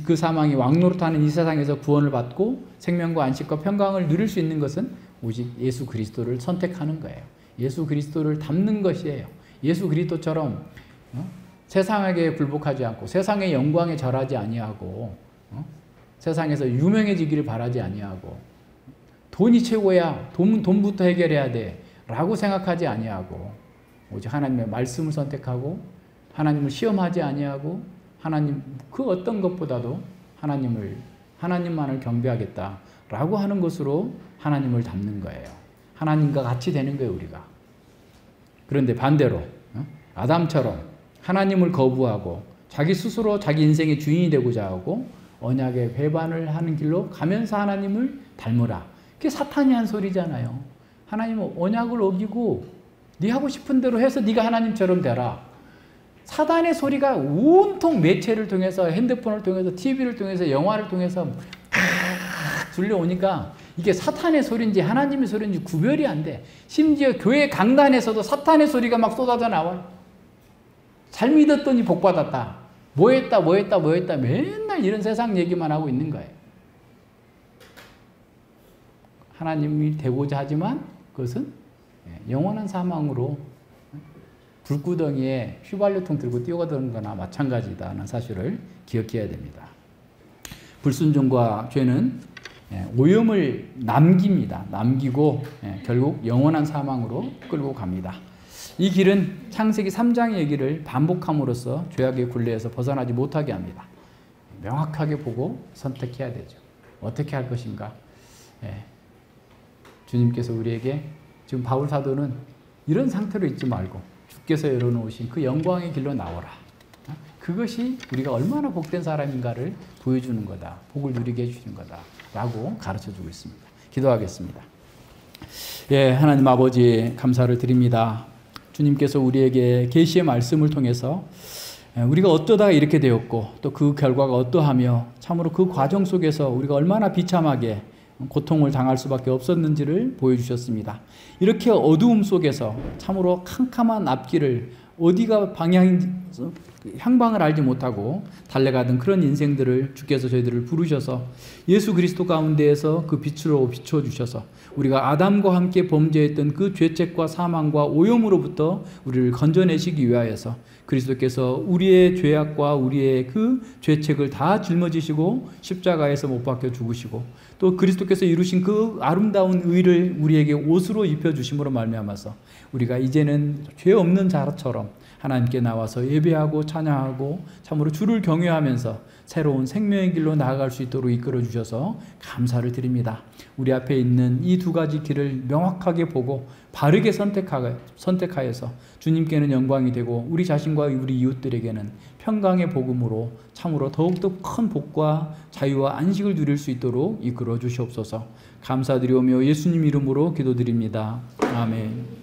그 사망이 왕노릇하는 이 세상에서 구원을 받고 생명과 안식과 평강을 누릴 수 있는 것은 오직 예수 그리스도를 선택하는 거예요. 예수 그리스도를 닮는 것이에요. 예수 그리스도처럼 세상에게 굴복하지 않고 세상의 영광에 절하지 아니하고 세상에서 유명해지기를 바라지 아니하고 돈이 최고야, 돈부터 해결해야 돼 라고 생각하지 아니하고 오직 하나님의 말씀을 선택하고 하나님을 시험하지 아니하고 하나님 그 어떤 것보다도 하나님만을 경배하겠다라고 하는 것으로 하나님을 닮는 거예요. 하나님과 같이 되는 거예요, 우리가. 그런데 반대로 아담처럼 하나님을 거부하고 자기 스스로 자기 인생의 주인이 되고자 하고 언약의 배반을 하는 길로 가면서 하나님을 닮으라. 그게 사탄이 한 소리잖아요. 하나님은 언약을 어기고 네 하고 싶은 대로 해서 네가 하나님처럼 되라. 사단의 소리가 온통 매체를 통해서 핸드폰을 통해서 TV를 통해서 영화를 통해서 들려오니까 이게 사탄의 소리인지 하나님의 소리인지 구별이 안 돼. 심지어 교회 강단에서도 사탄의 소리가 막 쏟아져 나와요. 잘 믿었더니 복받았다. 뭐 했다 맨날 이런 세상 얘기만 하고 있는 거예요. 하나님이 되고자 하지만 그것은 영원한 사망으로 불구덩이에 휘발유통 들고 뛰어가는 거나 마찬가지다는 사실을 기억해야 됩니다. 불순종과 죄는 오염을 남깁니다. 남기고 결국 영원한 사망으로 끌고 갑니다. 이 길은 창세기 3장의 얘기를 반복함으로써 죄악의 굴레에서 벗어나지 못하게 합니다. 명확하게 보고 선택해야 되죠. 어떻게 할 것인가? 주님께서 우리에게 지금 바울 사도는 이런 상태로 있지 말고 주께서 열어놓으신 그 영광의 길로 나오라. 그것이 우리가 얼마나 복된 사람인가를 보여주는 거다. 복을 누리게 해주시는 거다. 라고 가르쳐주고 있습니다. 기도하겠습니다. 하나님 아버지 감사를 드립니다. 주님께서 우리에게 계시의 말씀을 통해서 우리가 어쩌다가 이렇게 되었고 또 그 결과가 어떠하며 참으로 그 과정 속에서 우리가 얼마나 비참하게 고통을 당할 수밖에 없었는지를 보여주셨습니다. 이렇게 어두움 속에서 참으로 캄캄한 앞길을 어디가 향방을 알지 못하고 달려가던 그런 인생들을 주께서 저희들을 부르셔서 예수 그리스도 가운데에서 그 빛으로 비춰주셔서 우리가 아담과 함께 범죄했던 그 죄책과 사망과 오염으로부터 우리를 건져내시기 위하여서 그리스도께서 우리의 죄악과 우리의 그 죄책을 다 짊어지시고 십자가에서 못 박혀 죽으시고 또 그리스도께서 이루신 그 아름다운 의를 우리에게 옷으로 입혀주심으로 말미암아서 우리가 이제는 죄 없는 자처럼 하나님께 나와서 예배하고 찬양하고 참으로 주를 경외하면서 새로운 생명의 길로 나아갈 수 있도록 이끌어 주셔서 감사를 드립니다. 우리 앞에 있는 이 두 가지 길을 명확하게 보고 바르게 선택하여서 주님께는 영광이 되고 우리 자신과 우리 이웃들에게는 평강의 복음으로 참으로 더욱더 큰 복과 자유와 안식을 누릴 수 있도록 이끌어 주시옵소서. 감사드리오며 예수님 이름으로 기도드립니다. 아멘.